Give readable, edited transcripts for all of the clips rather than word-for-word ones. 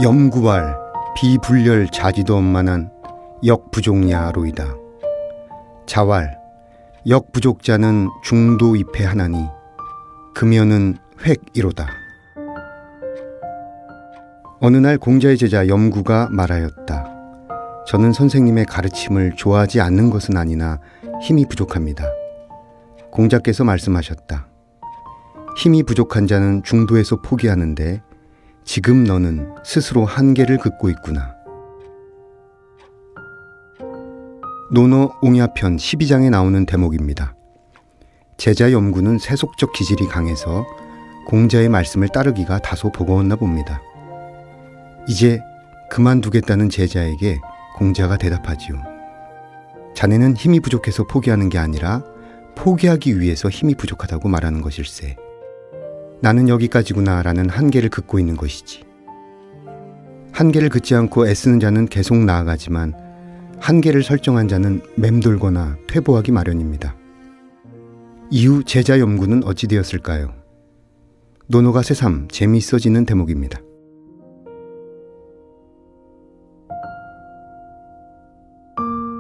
염구발 비불렬 자지도 엄만한 역부족야로이다. 자왈 역부족자는 중도 입회하나니 금연은 획이로다. 어느 날 공자의 제자 염구가 말하였다. 저는 선생님의 가르침을 좋아하지 않는 것은 아니나 힘이 부족합니다. 공자께서 말씀하셨다. 힘이 부족한 자는 중도에서 포기하는데 지금 너는 스스로 한계를 긋고 있구나. 논어 옹야편 12장에 나오는 대목입니다. 제자 염구는 세속적 기질이 강해서 공자의 말씀을 따르기가 다소 버거웠나 봅니다. 이제 그만두겠다는 제자에게 공자가 대답하지요. 자네는 힘이 부족해서 포기하는 게 아니라 포기하기 위해서 힘이 부족하다고 말하는 것일세. 나는 여기까지구나 라는 한계를 긋고 있는 것이지. 한계를 긋지 않고 애쓰는 자는 계속 나아가지만 한계를 설정한 자는 맴돌거나 퇴보하기 마련입니다. 이후 제자 염구는 어찌 되었을까요? 논어가 새삼 재미있어지는 대목입니다.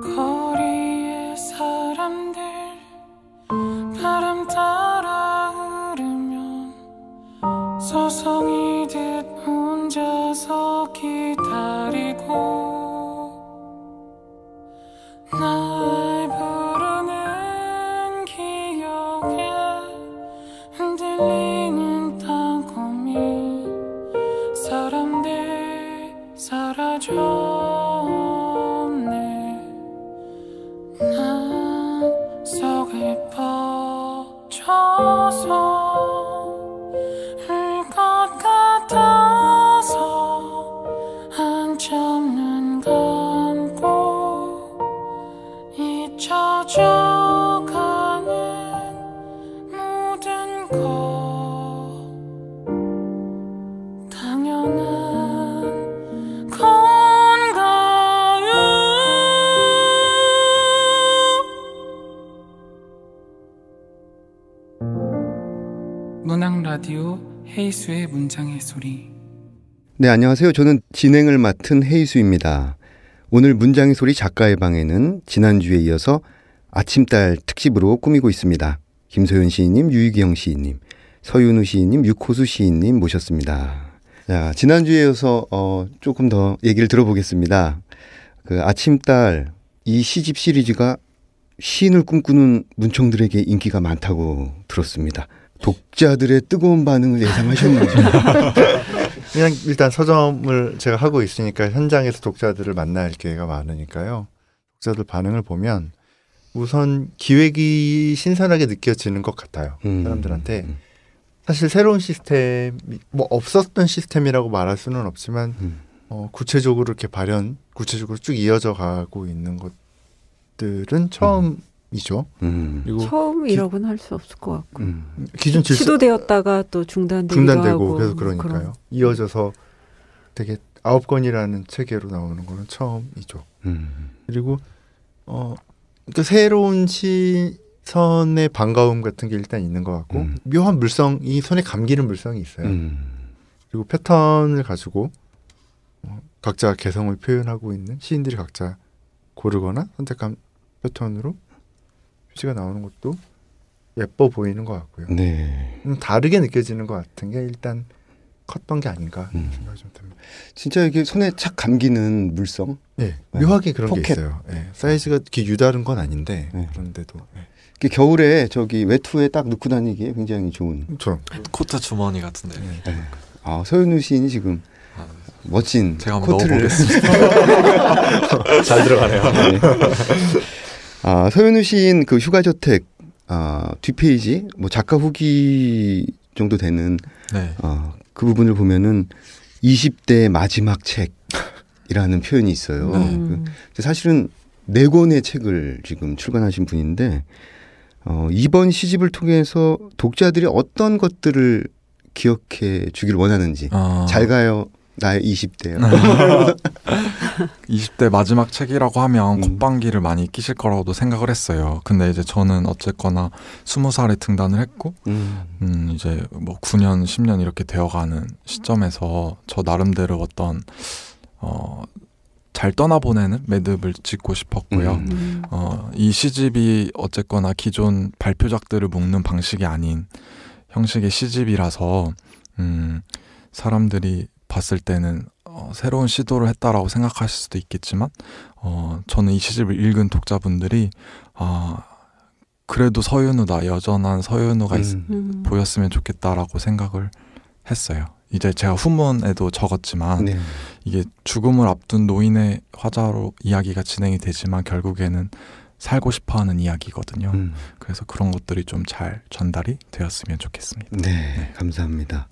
거리의 사람들 바람 따라 흐르면 서성이듯 혼자서 기다리고 날 부르는 기억에 흔들리는 땅콩이 사람들 사라졌네. 난 속을 퍼져서 울 것 같아서 한참 눈 감고 잊혀져가는 모든 것 당연한 건가요? 문학 라디오 헤이수의 문장의 소리. 네, 안녕하세요. 저는 진행을 맡은 헤이수입니다. 오늘 문장의 소리 작가의 방에는 지난주에 이어서 아침달 특집으로 꾸미고 있습니다. 김소연 시인님, 유희경 시인님, 서윤우 시인님, 육호수 시인님 모셨습니다. 자, 지난주에 이어서 조금 더 얘기를 들어보겠습니다. 그 아침달 이 시집 시리즈가 시인을 꿈꾸는 문청들에게 인기가 많다고 들었습니다. 독자들의 뜨거운 반응을 예상하셨는지. 그냥 일단 서점을 제가 하고 있으니까 현장에서 독자들을 만날 기회가 많으니까요. 독자들 반응을 보면 우선 기획이 신선하게 느껴지는 것 같아요. 사람들한테. 사실 새로운 시스템, 뭐 없었던 시스템이라고 말할 수는 없지만 구체적으로 이렇게 구체적으로 쭉 이어져 가고 있는 것들은 처음이죠. 그리고 처음이라고는 할 수 없을 것 같고 기존 시도되었다가 또 중단되고 하고 계속 그러니까요. 이어져서 되게 9권이라는 체계로 나오는 거는 처음이죠. 그리고 그 새로운 시선의 반가움 같은 게 일단 있는 것 같고 묘한 물성이 손에 감기는 물성이 있어요. 그리고 패턴을 가지고 각자 개성을 표현하고 있는 시인들이 각자 고르거나 선택한 패턴으로 표지가 나오는 것도 예뻐 보이는 것 같고요. 네. 다르게 느껴지는 것 같은 게 일단 컸던 게 아닌가 생각이 좀 듭니다. 진짜 이게 손에 착 감기는 물성? 네, 묘하게 그런 포켓. 게 있어요. 네, 사이즈가 이렇게 유다른 건 아닌데 그런데도 이게 겨울에 저기 외투에 딱 넣고 다니기에 굉장히 좋은. 그렇죠. 코트 주머니 같은데. 네. 아, 서윤우 시인이 지금 멋진 제가 한번 코트를 넣어보겠습니다. 잘 들어가네요. 네. 아, 서윤우 시인 그 휴가저택 뒷페이지 뭐 작가 후기 정도 되는 네. 그 부분을 보면은 20대 마지막 책이라는 표현이 있어요. 사실은 4권의 책을 지금 출간하신 분인데 이번 시집을 통해서 독자들이 어떤 것들을 기억해 주길 원하는지 잘 가요 나의 20대요. 20대 마지막 책이라고 하면 콧방귀를 많이 끼실 거라고도 생각을 했어요. 근데 이제 저는 어쨌거나 20살에 등단을 했고 이제 뭐 9년, 10년 이렇게 되어가는 시점에서 저 나름대로 어떤 잘 떠나보내는 매듭을 짓고 싶었고요. 이 시집이 어쨌거나 기존 발표작들을 묶는 방식이 아닌 형식의 시집이라서 사람들이 봤을 때는 새로운 시도를 했다라고 생각하실 수도 있겠지만 저는 이 시집을 읽은 독자분들이 그래도 서윤우다, 여전한 서윤우가 보였으면 좋겠다라고 생각을 했어요. 이제 제가 후문에도 적었지만 네. 이게 죽음을 앞둔 노인의 화자로 이야기가 진행이 되지만 결국에는 살고 싶어하는 이야기거든요. 그래서 그런 것들이 좀 잘 전달이 되었으면 좋겠습니다. 네. 감사합니다.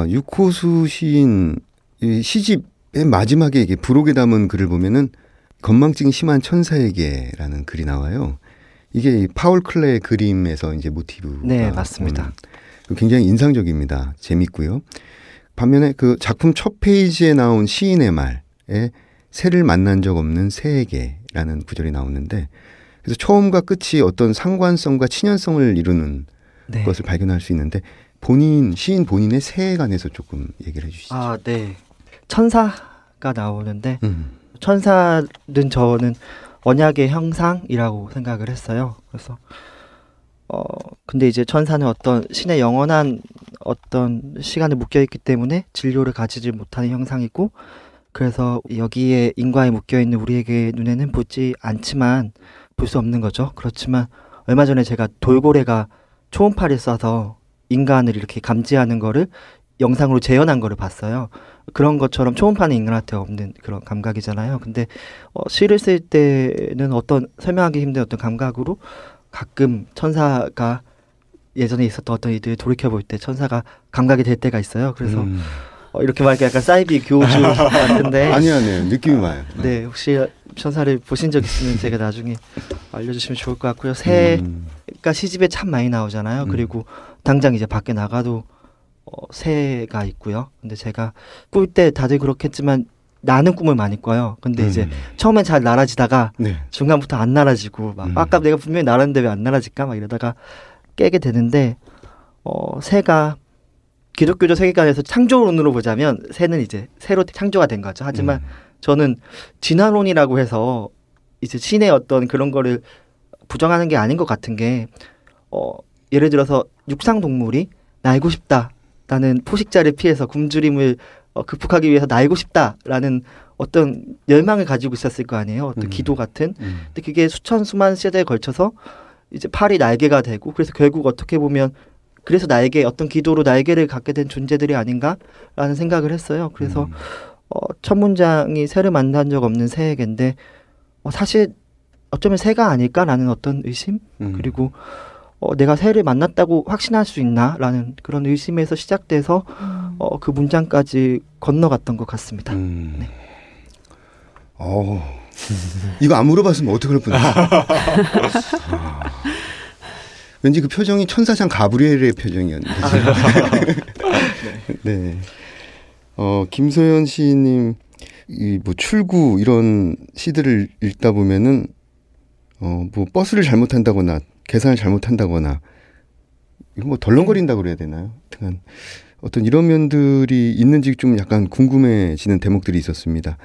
육호수 시인 시집의 마지막에 이게 부록에 담은 글을 보면은 건망증이 심한 천사에게라는 글이 나와요. 이게 파울 클레의 그림에서 이제 모티브가 네, 맞습니다. 굉장히 인상적입니다. 재밌고요. 반면에 그 작품 첫 페이지에 나온 시인의 말에 새를 만난 적 없는 새에게라는 구절이 나오는데 그래서 처음과 끝이 어떤 상관성과 친연성을 이루는 네. 것을 발견할 수 있는데 시인 본인의 새에 관해서 조금 얘기를 해주시죠. 네. 천사가 나오는데 천사는 저는 언약의 형상이라고 생각을 했어요. 그래서 근데 이제 천사는 어떤 신의 영원한 어떤 시간에 묶여있기 때문에 진료를 가지지 못하는 형상이고 그래서 여기에 인과에 묶여있는 우리에게 눈에는 보지 않지만 볼 수 없는 거죠. 그렇지만 얼마 전에 제가 돌고래가 초음파를 쏴서 인간을 이렇게 감지하는 거를 영상으로 재현한 거를 봤어요. 그런 것처럼 초음파는 인간한테 없는 그런 감각이잖아요. 근데 시를 쓸 때는 어떤 설명하기 힘든 어떤 감각으로 가끔 천사가 예전에 있었던 어떤 일들을 돌이켜볼 때 천사가 감각이 될 때가 있어요. 그래서 이렇게 말하니까 약간 사이비 교주 같은데 아니요. 느낌이 와요. 네, 혹시 천사를 보신 적 있으면 제가 나중에 알려주시면 좋을 것 같고요. 새가 시집에 참 많이 나오잖아요. 그리고 당장 이제 밖에 나가도 새가 있고요. 근데 제가 꿀 때 다들 그렇겠지만 나는 꿈을 많이 꿔요. 근데 이제 처음엔 잘 날아지다가 네. 중간부터 안 날아지고 막 아까 내가 분명히 날았는데 왜 안 날아질까 막 이러다가 깨게 되는데 새가 기독교적 세계관에서 창조론으로 보자면 새는 이제 새로 창조가 된 거죠. 하지만 저는 진화론이라고 해서 이제 신의 어떤 그런 거를 부정하는 게 아닌 것 같은 게 예를 들어서 육상 동물이 날고 싶다라는 포식자를 피해서 굶주림을 극복하기 위해서 날고 싶다라는 어떤 열망을 가지고 있었을 거 아니에요. 어떤 기도 같은. 근데 그게 수천 수만 세대에 걸쳐서 이제 팔이 날개가 되고 그래서 결국 어떻게 보면 그래서 어떤 기도로 날개를 갖게 된 존재들이 아닌가라는 생각을 했어요. 그래서 첫 문장이 새를 만난 적 없는 새에게인데 사실 어쩌면 새가 아닐까라는 어떤 의심 그리고 내가 새를 만났다고 확신할 수 있나라는 그런 의심에서 시작돼서 그 문장까지 건너갔던 것 같습니다. 네. 이거 안 물어봤으면 어떻게 그럴 뻔했어요. 왠지 그 표정이 천사장 가브리엘의 표정이었는데. 네. 김소연 시인님 이 뭐 출구 이런 시들을 읽다 보면은 뭐 버스를 잘못한다거나 계산을 잘못한다거나 이거 뭐 덜렁거린다고 그래야 되나요? 등한 어떤 이런 면들이 있는지 좀 약간 궁금해지는 대목들이 있었습니다.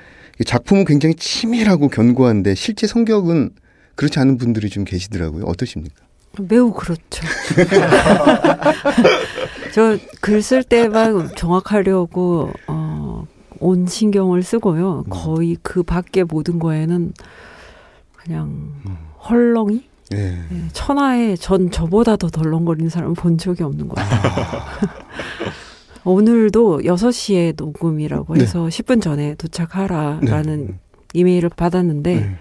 작품은 굉장히 치밀하고 견고한데 실제 성격은 그렇지 않은 분들이 좀 계시더라고요. 어떠십니까? 매우 그렇죠. 저 글 쓸 때만 정확하려고 온 신경을 쓰고요. 거의 그 밖의 모든 거에는 그냥 헐렁이? 네, 천하에 저보다 더 덜렁거리는 사람은 본 적이 없는 것 같아요. 오늘도 6시에 녹음이라고 해서 10분 전에 도착하라라는 이메일을 받았는데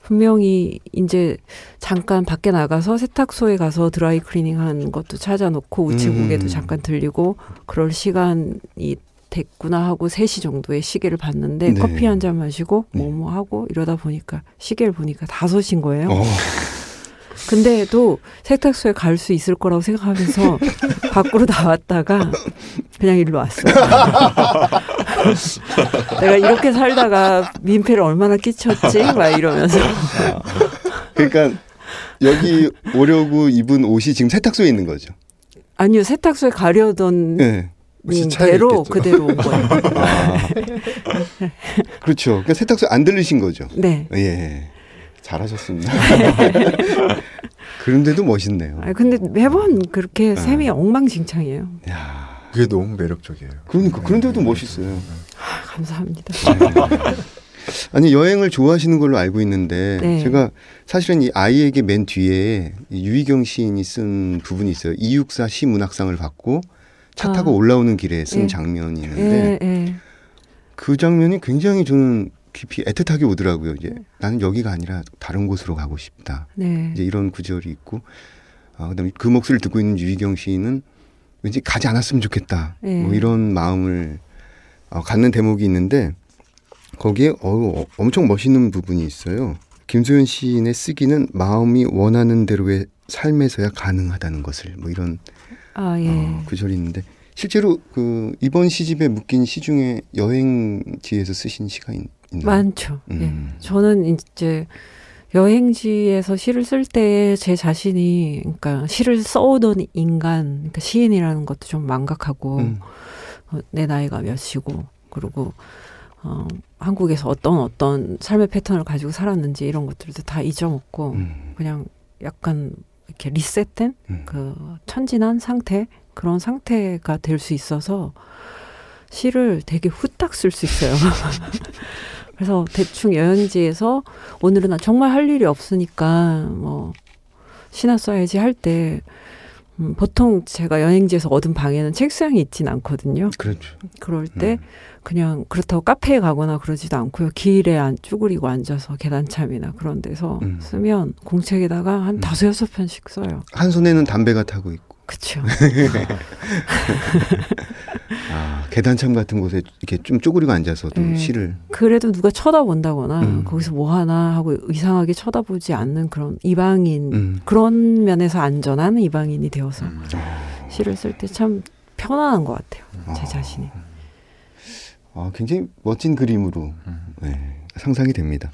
분명히 이제 잠깐 밖에 나가서 세탁소에 가서 드라이 클리닝 하는 것도 찾아놓고 우체국에도 잠깐 들리고 그럴 시간이 됐구나 하고 3시 정도에 시계를 봤는데 커피 한 잔 마시고 뭐뭐 하고 이러다 보니까 시계를 보니까 5시인 거예요. 근데도 세탁소에 갈 수 있을 거라고 생각하면서 밖으로 나왔다가 그냥 일로 왔어요. 내가 이렇게 살다가 민폐를 얼마나 끼쳤지? 막 이러면서. 그러니까 여기 오려고 입은 옷이 지금 세탁소에 있는 거죠. 아니요, 세탁소에 가려던 네. 대로 그대로 온 거예요. 그렇죠. 그러니까 세탁소에 안 들르신 거죠. 네. 예. 잘하셨습니다. 그런데도 멋있네요. 근데 매번 그렇게 셈이 엉망진창이에요. 야, 그게 너무 매력적이에요. 그러니까 그런데도 멋있어요. 감사합니다. 아니 여행을 좋아하시는 걸로 알고 있는데 네. 제가 사실은 이 아이에게 맨 뒤에 유희경 시인이 쓴 부분이 있어요. 264 시문학상을 받고 차 타고 올라오는 길에 쓴 장면이 있는데 그 장면이 굉장히 저는 깊이 애틋하게 오더라고요. 이제 나는 여기가 아니라 다른 곳으로 가고 싶다. 이제 이런 구절이 있고 그다음에 그 목소리를 듣고 있는 유희경 시인은 왠지 가지 않았으면 좋겠다. 뭐 이런 마음을 갖는 대목이 있는데 거기에 엄청 멋있는 부분이 있어요. 김소연 시인의 쓰기는 마음이 원하는 대로의 삶에서야 가능하다는 것을 뭐 이런 구절이 있는데 실제로 그 이번 시집에 묶인 시 중에 여행지에서 쓰신 시가 있나요? 많죠. 예. 저는 이제 여행지에서 시를 쓸 때 제 자신이 그러니까 시를 써오던 인간, 그러니까 시인이라는 것도 좀 망각하고 내 나이가 몇이고 그리고 한국에서 어떤 삶의 패턴을 가지고 살았는지 이런 것들도 다 잊어먹고 그냥 약간 이렇게 리셋된 그 천진한 상태 그런 상태가 될 수 있어서 시를 되게 후딱 쓸 수 있어요. 그래서 대충 여행지에서 오늘은 정말 할 일이 없으니까 뭐 시나 써야지 할 때 보통 제가 여행지에서 얻은 방에는 책상이 있진 않거든요. 그렇죠. 그럴 때 그냥 그렇다고 카페에 가거나 그러지도 않고요. 길에 쭈그리고 앉아서 계단참이나 그런 데서 쓰면 공책에다가 한 5-6편씩 써요. 한 손에는 담배가 타고 있고. 그렇죠. 계단참 같은 곳에 이렇게 좀 쪼그리고 앉아서도 시를. 그래도 누가 쳐다본다거나 거기서 뭐 하나 하고 이상하게 쳐다보지 않는 그런 이방인 그런 면에서 안전한 이방인이 되어서 시를 쓸 때 참 편안한 것 같아요. 제 자신이. 굉장히 멋진 그림으로 상상이 됩니다.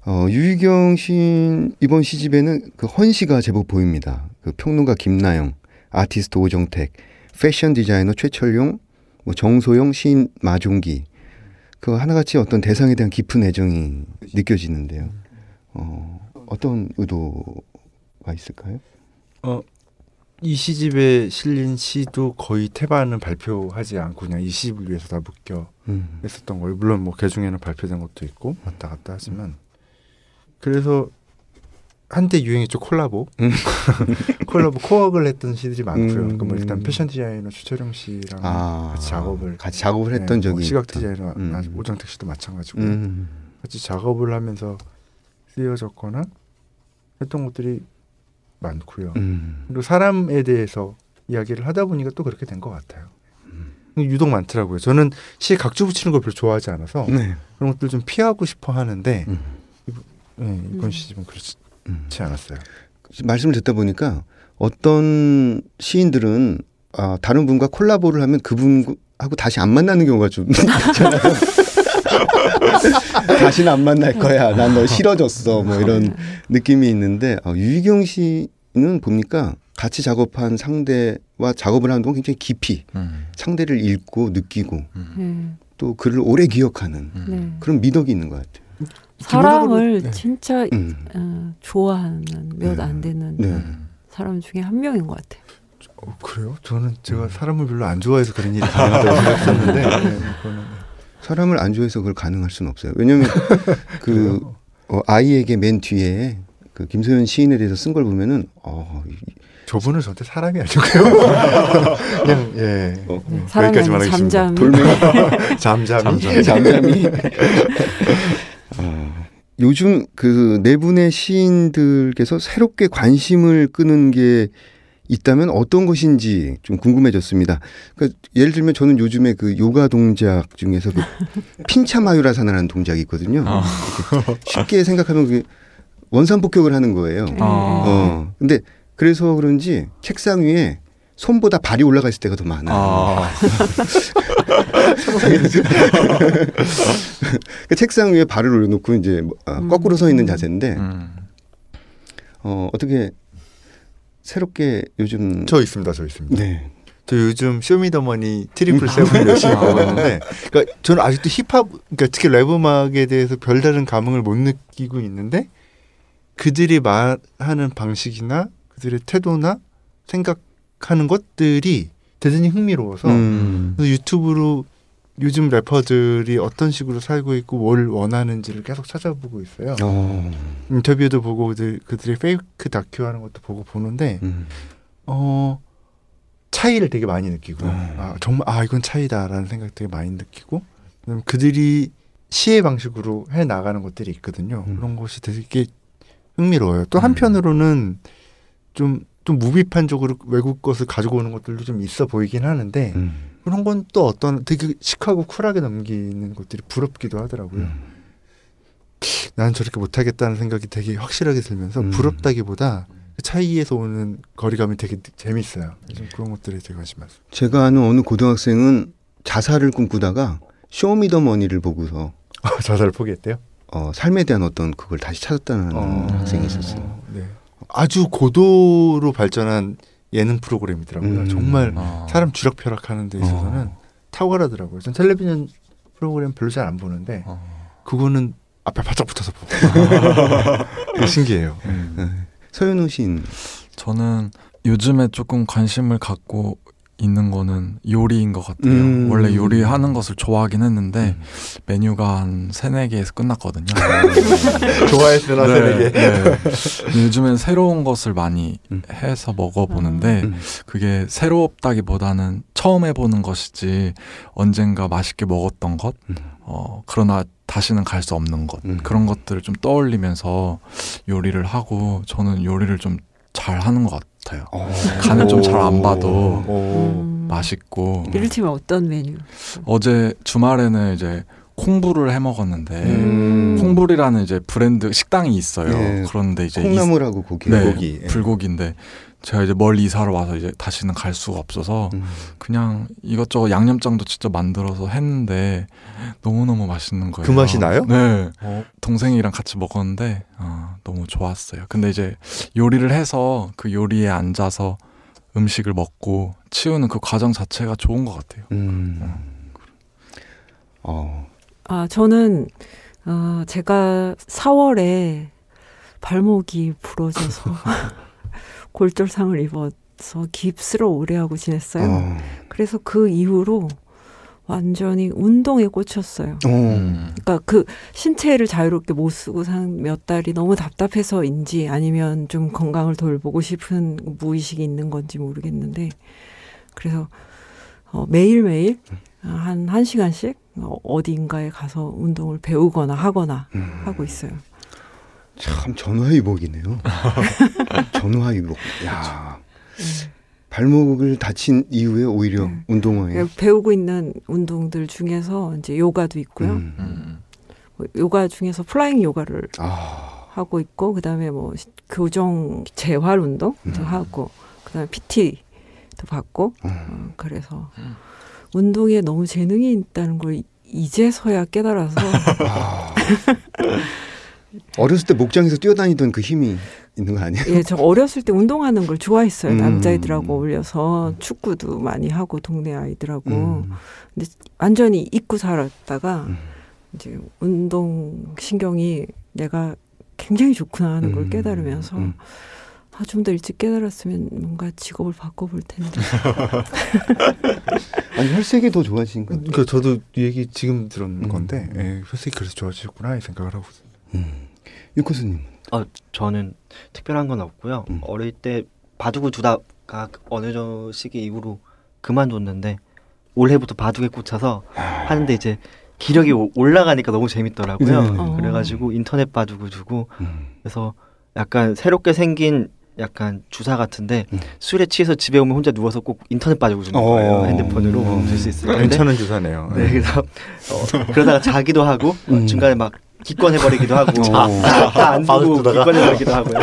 유희경 시인 이번 시집에는 그 헌시가 제법 보입니다. 그 평론가 김나영, 아티스트 오정택, 패션 디자이너 최철용, 뭐 정소영, 시인 마종기 그 하나같이 어떤 대상에 대한 깊은 애정이 느껴지는데요. 어떤 의도가 있을까요? 이 시집에 실린 시도 거의 태반은 발표하지 않고 그냥 이 시집을 위해서 다 묶여 했었던 거예요. 물론 뭐 개중에는 발표된 것도 있고 왔다 갔다 하지만 그래서 한때 유행했죠. 콜라보 코어를 했던 시들이 많고요. 그러니까 뭐 일단 패션 디자이너 추철용 씨랑 같이 작업을 했던 적이 시각 디자이너 오정택 씨도 마찬가지고 같이 작업을 하면서 쓰여졌거나 했던 것들이 많고요. 그리고 사람에 대해서 이야기를 하다 보니까 또 그렇게 된 것 같아요. 유독 많더라고요. 저는 시에 각주 붙이는 걸 별로 좋아하지 않아서 그런 것들 좀 피하고 싶어 하는데 이번 시집은 그렇지 않았어요. 말씀을 듣다 보니까 어떤 시인들은 다른 분과 콜라보를 하면 그분하고 다시 안 만나는 경우가 좀 있잖아요. 다시는 안 만날 거야. 난 너 싫어졌어. 뭐 이런 느낌이 있는데 유희경 씨는 보니까 같이 작업한 상대와 작업을 하는 동안 굉장히 깊이 상대를 읽고 느끼고 또 그를 오래 기억하는 그런 미덕이 있는 것 같아요. 사람을 진짜 좋아하는 몇 안 되는 사람 중에 한 명인 것 같아요. 그래요? 저는 제가 사람을 별로 안 좋아해서 그런 일이 가능하다고 생각했는데 사람을 안 좋아해서 그걸 가능할 수는 없어요. 왜냐하면 그 아이에게 맨 뒤에 그 김소연 시인에 대해서 쓴 걸 보면은 저분은 저한테 사람이 아니고요. 그냥 사람이 아닌 잠잠이 잠잠이 요즘 그 네 분의 시인들께서 새롭게 관심을 끄는 게 있다면 어떤 것인지 좀 궁금해졌습니다. 그러니까 예를 들면 저는 요즘에 그 요가 동작 중에서 그 핀차마유라사나라는 동작이 있거든요. 쉽게 생각하면 그게 원산폭격을 하는 거예요. 근데 그래서 그런지 책상 위에 손보다 발이 올라가 있을 때가 더 많아요. 그 책상 위에 발을 올려놓고 이제 거꾸로 서 있는 자세인데 어떻게 새롭게 요즘 저 있습니다. 네. 저 요즘 쇼미더머니 트리플 세븐 열심히 보고 있는데, 그러니까 저는 아직도 힙합, 그러니까 특히 랩 음악에 대해서 별다른 감흥을 못 느끼고 있는데, 그들이 말하는 방식이나 그들의 태도나 생각하는 것들이 대단히 흥미로워서 그래서 유튜브로 요즘 래퍼들이 어떤 식으로 살고 있고 뭘 원하는지를 계속 찾아보고 있어요. 인터뷰도 보고 그들의 페이크 다큐 하는 것도 보는데 차이를 되게 많이 느끼고 정말 이건 차이다라는 생각 되게 많이 느끼고, 그들이 시의 방식으로 해 나가는 것들이 있거든요. 그런 것이 되게 흥미로워요. 또 한편으로는 좀 무비판적으로 외국 것을 가지고 오는 것들도 좀 있어 보이긴 하는데 그런 건 또 어떤 되게 시크하고 쿨하게 넘기는 것들이 부럽기도 하더라고요. 난 저렇게 못하겠다는 생각이 되게 확실하게 들면서 부럽다기보다 그 차이에서 오는 거리감이 되게 재밌어요. 좀 그런 것들에 제가 관심 많습니다. 제가 아는 어느 고등학생은 자살을 꿈꾸다가 쇼미더머니를 보고서 자살을 포기했대요? 삶에 대한 어떤 그걸 다시 찾았다는 학생이 있었어요. 네. 아주 고도로 발전한 예능 프로그램이더라고요. 정말 사람 주락펴락하는 데 있어서는 탁월하더라고요. 전 텔레비전 프로그램 별로 잘 안 보는데 그거는 앞에 바짝 붙어서 보고 신기해요. 서현우 시인. 저는 요즘에 조금 관심을 갖고 있는 거는 요리인 것 같아요. 원래 요리하는 것을 좋아하긴 했는데 메뉴가 한 3-4개에서 끝났거든요. 좋아했으나 3-4개. 네. 요즘엔 새로운 것을 많이 해서 먹어보는데 그게 새롭다기보다는 처음 해보는 것이지 언젠가 맛있게 먹었던 것, 그러나 다시는 갈 수 없는 것, 그런 것들을 좀 떠올리면서 요리를 하고, 저는 요리를 좀 잘하는 것 같아요. 간을 좀 잘 안 봐도 맛있고. 이를테면 어떤 메뉴? 어제 주말에는 이제 콩불을 해 먹었는데 콩불이라는 이제 브랜드 식당이 있어요. 네. 그런데 이제 콩나물하고 고기. 네, 불고기인데 제가 이제 멀리 이사를 와서 이제 다시는 갈 수가 없어서 그냥 이것저것 양념장도 직접 만들어서 했는데 너무너무 맛있는 거예요. 그 맛이 나요? 네. 동생이랑 같이 먹었는데 너무 좋았어요. 근데 이제 요리를 해서 그 요리에 앉아서 음식을 먹고 치우는 그 과정 자체가 좋은 것 같아요. 저는 제가 4월에 발목이 부러져서 골절상을 입어서 깁스를 오래 하고 지냈어요. 그래서 그 이후로 완전히 운동에 꽂혔어요. 그러니까 그 신체를 자유롭게 못 쓰고 산 몇 달이 너무 답답해서인지 아니면 좀 건강을 돌보고 싶은 무의식이 있는 건지 모르겠는데, 그래서 매일매일 한 1시간씩 어딘가에 가서 운동을 배우거나 하거나 하고 있어요. 참 전화위복이네요. 전화위복. 야. 발목을 다친 이후에 오히려 운동화에 배우고 있는 운동들 중에서 이제 요가도 있고요. 요가 중에서 플라잉 요가를 하고 있고, 그다음에 뭐 교정 재활 운동도 하고, 그다음에 PT도 받고, 그래서 운동에 너무 재능이 있다는 걸 이제서야 깨달아서. 어렸을 때 목장에서 뛰어다니던 그 힘이 있는 거 아니에요? 예, 저 어렸을 때 운동하는 걸 좋아했어요. 남자애들하고 어울려서 축구도 많이 하고 동네 아이들하고. 근데 완전히 잊고 살았다가 이제 운동 신경이 내가 굉장히 좋구나 하는 걸 깨달으면서 좀 더 일찍 깨달았으면 뭔가 직업을 바꿔볼 텐데. 아니 혈색이 더 좋아진 것 같아요. 그러니까 저도 이 얘기 지금 들은 건데 혈색이 그래서 좋아지셨구나 이 생각을 하고 있어요. 유코스님. 저는 특별한 건 없고요. 어릴 때 바둑을 두다가 어느 시기 이후로 그만뒀는데 올해부터 바둑에 꽂혀서 하는데 이제 기력이 올라가니까 너무 재밌더라고요. 그래가지고 인터넷 바둑을 두고 그래서 약간 새롭게 생긴 약간 주사 같은데 술에 취해서 집에 오면 혼자 누워서 꼭 인터넷 바둑을 두는 거예요. 핸드폰으로 줄 수 있을 텐데. 괜찮은 주사네요. 네, 그래서 그러다가 자기도 하고 중간에 막 기권해버리기도 하고 다안 두고 기권해버리기도 하고요.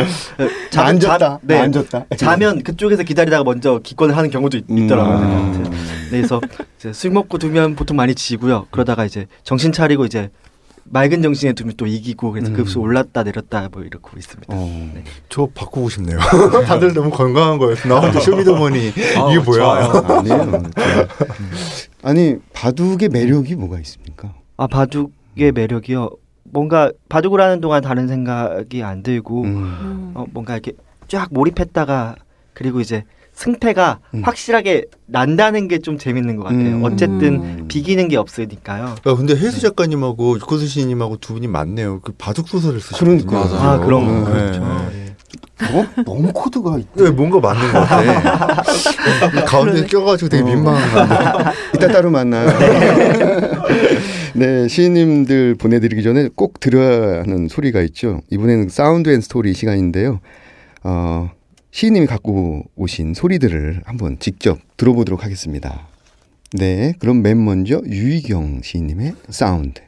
앉았다. 네, 앉았다. 자면 그쪽에서 기다리다가 먼저 기권을 하는 경우도 있더라고요. 그래서 이제 술 먹고 두면 보통 많이 지고요. 그러다가 이제 정신 차리고 이제 맑은 정신에 두면 또 이기고 그래서 급수 올랐다 내렸다 뭐 이렇게 있습니다. 네. 저 바꾸고 싶네요. 다들 너무 건강한 거였어. 나 혼자 쇼미더머니 이게 뭐야? 아니에요. 아니 바둑의 매력이 뭐가 있습니까? 아 바둑의 매력이요. 뭔가 바둑을 하는 동안 다른 생각이 안 들고 뭔가 이렇게 쫙 몰입했다가 그리고 이제 승패가 확실하게 난다는 게 좀 재밌는 것 같아요. 어쨌든 비기는 게 없으니까요. 야, 근데 혜수 작가님하고 유코수 씨님하고 두 분이 많네요. 그 바둑 소설을 쓰시거든요. 그러니까. 아 그런 거 네. 그렇죠. 네. 너무 코드가 있다. 네, 뭔가 맞는 것 같아. 가운데 껴가지고 되게 민망한 건데. 이따 따로 만나요. 네, 시인님들 보내드리기 전에 꼭 들어야 하는 소리가 있죠. 이번에는 사운드 앤 스토리 시간인데요. 시인님이 갖고 오신 소리들을 한번 직접 들어보도록 하겠습니다. 네, 그럼 맨 먼저 유희경 시인님의 사운드.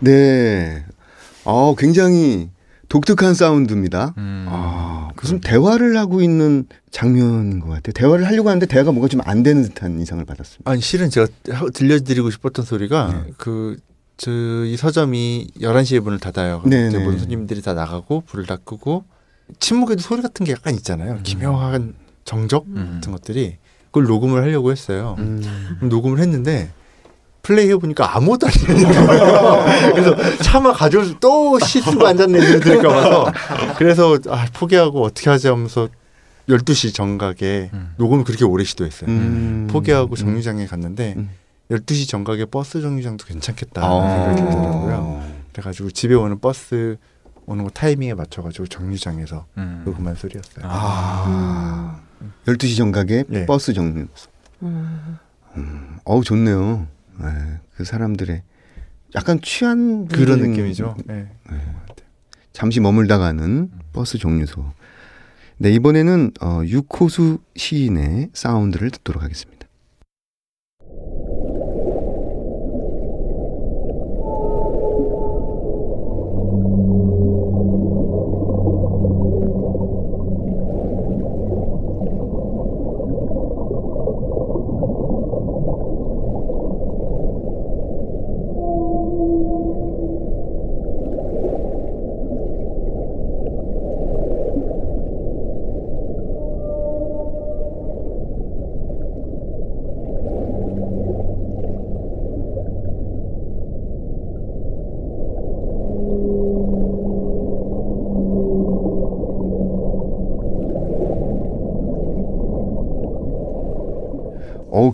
네, 굉장히 독특한 사운드입니다. 무슨 대화를 하고 있는 장면인 것 같아요. 대화를 하려고 하는데 대화가 뭔가 좀 안 되는 듯한 인상을 받았습니다. 아니 실은 제가 들려드리고 싶었던 소리가 이 서점이 11시에 문을 닫아요. 이제 모든 손님들이 다 나가고 불을 다 끄고 침묵에도 소리 같은 게 약간 있잖아요. 기묘한 정적 같은 것들이 그걸 녹음을 하려고 했어요. 녹음을 했는데 플레이 해보니까 아무것도 안 들리는 거예요. 그래서 차마 가져올 또 씻고 앉았네 이러니까 봐서 그래서 포기하고 어떻게 하지 하면서 12시 정각에 녹음을 그렇게 오래 시도했어요. 포기하고 정류장에 갔는데 12시 정각에 버스 정류장도 괜찮겠다 생각이 들더라고요. 그래가지고 집에 오는 버스 오는 거 타이밍에 맞춰가지고 정류장에서 녹음한 소리였어요. 12시 정각에 버스 정류. 좋네요. 네, 그 사람들의 약간 취한 그런 느낌이죠. 네. 잠시 머물다가는 버스 정류소. 네, 이번에는 유코수 시인의 사운드를 듣도록 하겠습니다.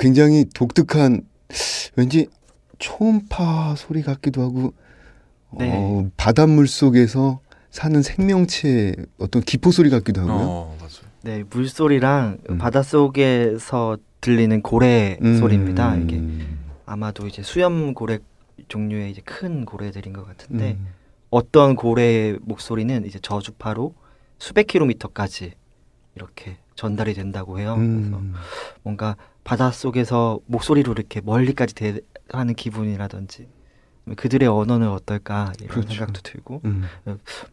굉장히 독특한 왠지 초음파 소리 같기도 하고 바닷물 속에서 사는 생명체의 어떤 기포 소리 같기도 하고요. 맞아요. 네, 물소리랑 바닷속에서 들리는 고래 소리입니다. 이게 아마도 이제 수염 고래 종류의 이제 큰 고래들인 것 같은데 어떤 고래의 목소리는 이제 저주파로 수백 킬로미터까지 이렇게 전달이 된다고 해요. 그래서 뭔가 바닷속에서 목소리로 이렇게 멀리까지 대하는 기분이라든지 그들의 언어는 어떨까 이런 생각도 들고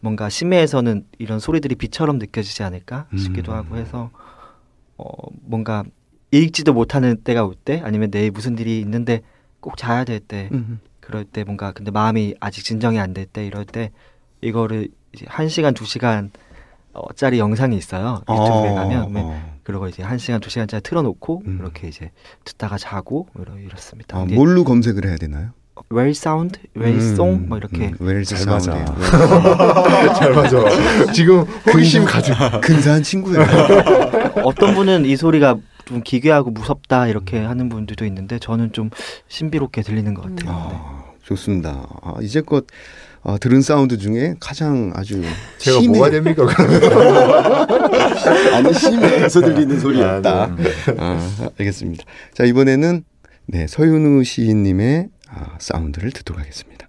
뭔가 심해에서는 이런 소리들이 비처럼 느껴지지 않을까 싶기도 하고 해서 뭔가 읽지도 못하는 때가 올 때 아니면 내일 무슨 일이 있는데 꼭 자야 될 때 그럴 때 뭔가 근데 마음이 아직 진정이 안 될 때 이럴 때 이거를 이제 1시간 2시간 짜리 영상이 있어요. 유튜브에 가면 그리고 이제 1시간 2시간짜리 틀어놓고 이렇게 이제 듣다가 자고 이렇습니다. 뭘로 검색을 해야 되나요? well sound, well song 뭐 이렇게 잘 맞아. 잘 맞아. 지금 호기심 가득. 근사한 친구예요. 어떤 분은 이 소리가 좀 기괴하고 무섭다 이렇게 하는 분들도 있는데 저는 좀 신비롭게 들리는 것 같아요. 좋습니다. 이제껏 들은 사운드 중에 가장 아주 제가 뭐가 됩니까? 아니 심해서 들리는 소리였다. 알겠습니다. 자 이번에는 서윤우 시인님의 사운드를 듣도록 하겠습니다.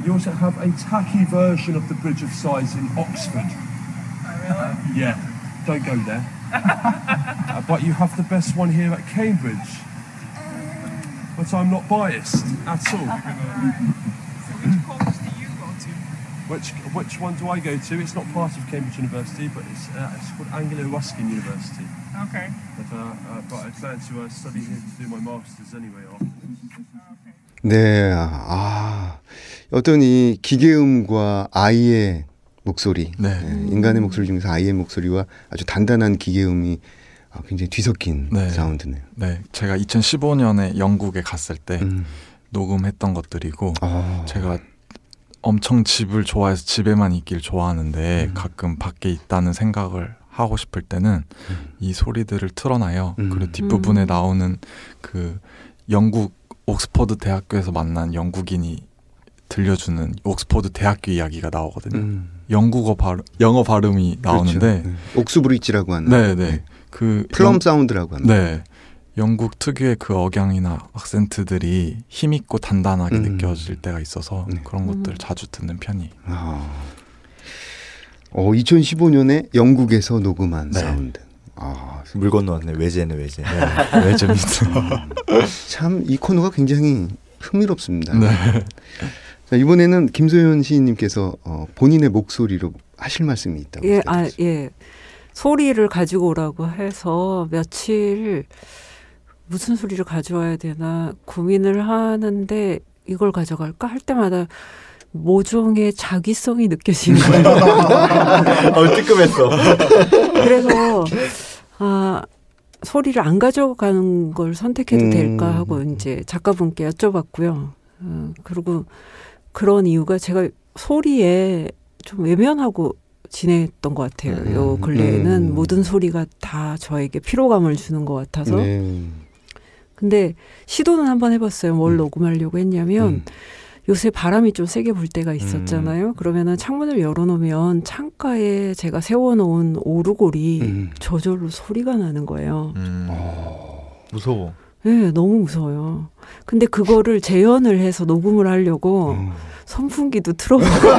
You also have a tacky version of the Bridge of Sighs in Oxford. Really? Yeah, don't go there. But you have the best one here at Cambridge. But I'm not biased at all. Which college do you go to? Which one do I go to? It's not part of Cambridge University, but it's called Anglo Ruskin University. Okay. But I plan to study here to do my masters anyway. 네, 어떤 이 기계음과 아이의 목소리, 인간의 목소리 중에서 아이의 목소리와 아주 단단한 기계음이 굉장히 뒤섞인 사운드네요. 네, 제가 2015년에 영국에 갔을 때 녹음했던 것들이고 제가 엄청 집을 좋아해서 집에만 있길 좋아하는데 가끔 밖에 있다는 생각을 하고 싶을 때는 이 소리들을 틀어놔요. 그리고 뒷부분에 나오는 그 영국 옥스퍼드 대학교에서 만난 영국인이 들려주는 옥스퍼드 대학교 이야기가 나오거든요. 영어 발음이 나오는데 그렇죠. 옥스브리지라고 하는. 네네. 그 플럼 사운드라고 하는. 네. 영국 특유의 그 억양이나 악센트들이 힘있고 단단하게 느껴질 때가 있어서 그런 것들 자주 듣는 편이에요. 2015년에 영국에서 녹음한 사운드. 물 건너왔네. 외제네 외제. 외제입니다. 참 이 코너가 굉장히 흥미롭습니다. 네. 자, 이번에는 김소연 시인님께서 본인의 목소리로 하실 말씀이 있다고. 예. 소리를 가지고 오라고 해서 며칠 무슨 소리를 가져와야 되나 고민을 하는데 이걸 가져갈까 할 때마다 모종의 자기성이 느껴지는 거예요. 뜨끔했어. 그래서 소리를 안 가져가는 걸 선택해도 될까 하고 이제 작가분께 여쭤봤고요. 그리고 그런 이유가 제가 소리에 좀 외면하고 지냈던 것 같아요. 요 근래에는 모든 소리가 다 저에게 피로감을 주는 것 같아서. 근데 시도는 한번 해봤어요. 뭘 녹음하려고 했냐면 요새 바람이 좀 세게 불 때가 있었잖아요. 그러면은 창문을 열어놓으면 창가에 제가 세워놓은 오르골이 저절로 소리가 나는 거예요. 무서워. 네, 너무 무서워요. 근데 그거를 재현을 해서 녹음을 하려고 선풍기도 틀어보고.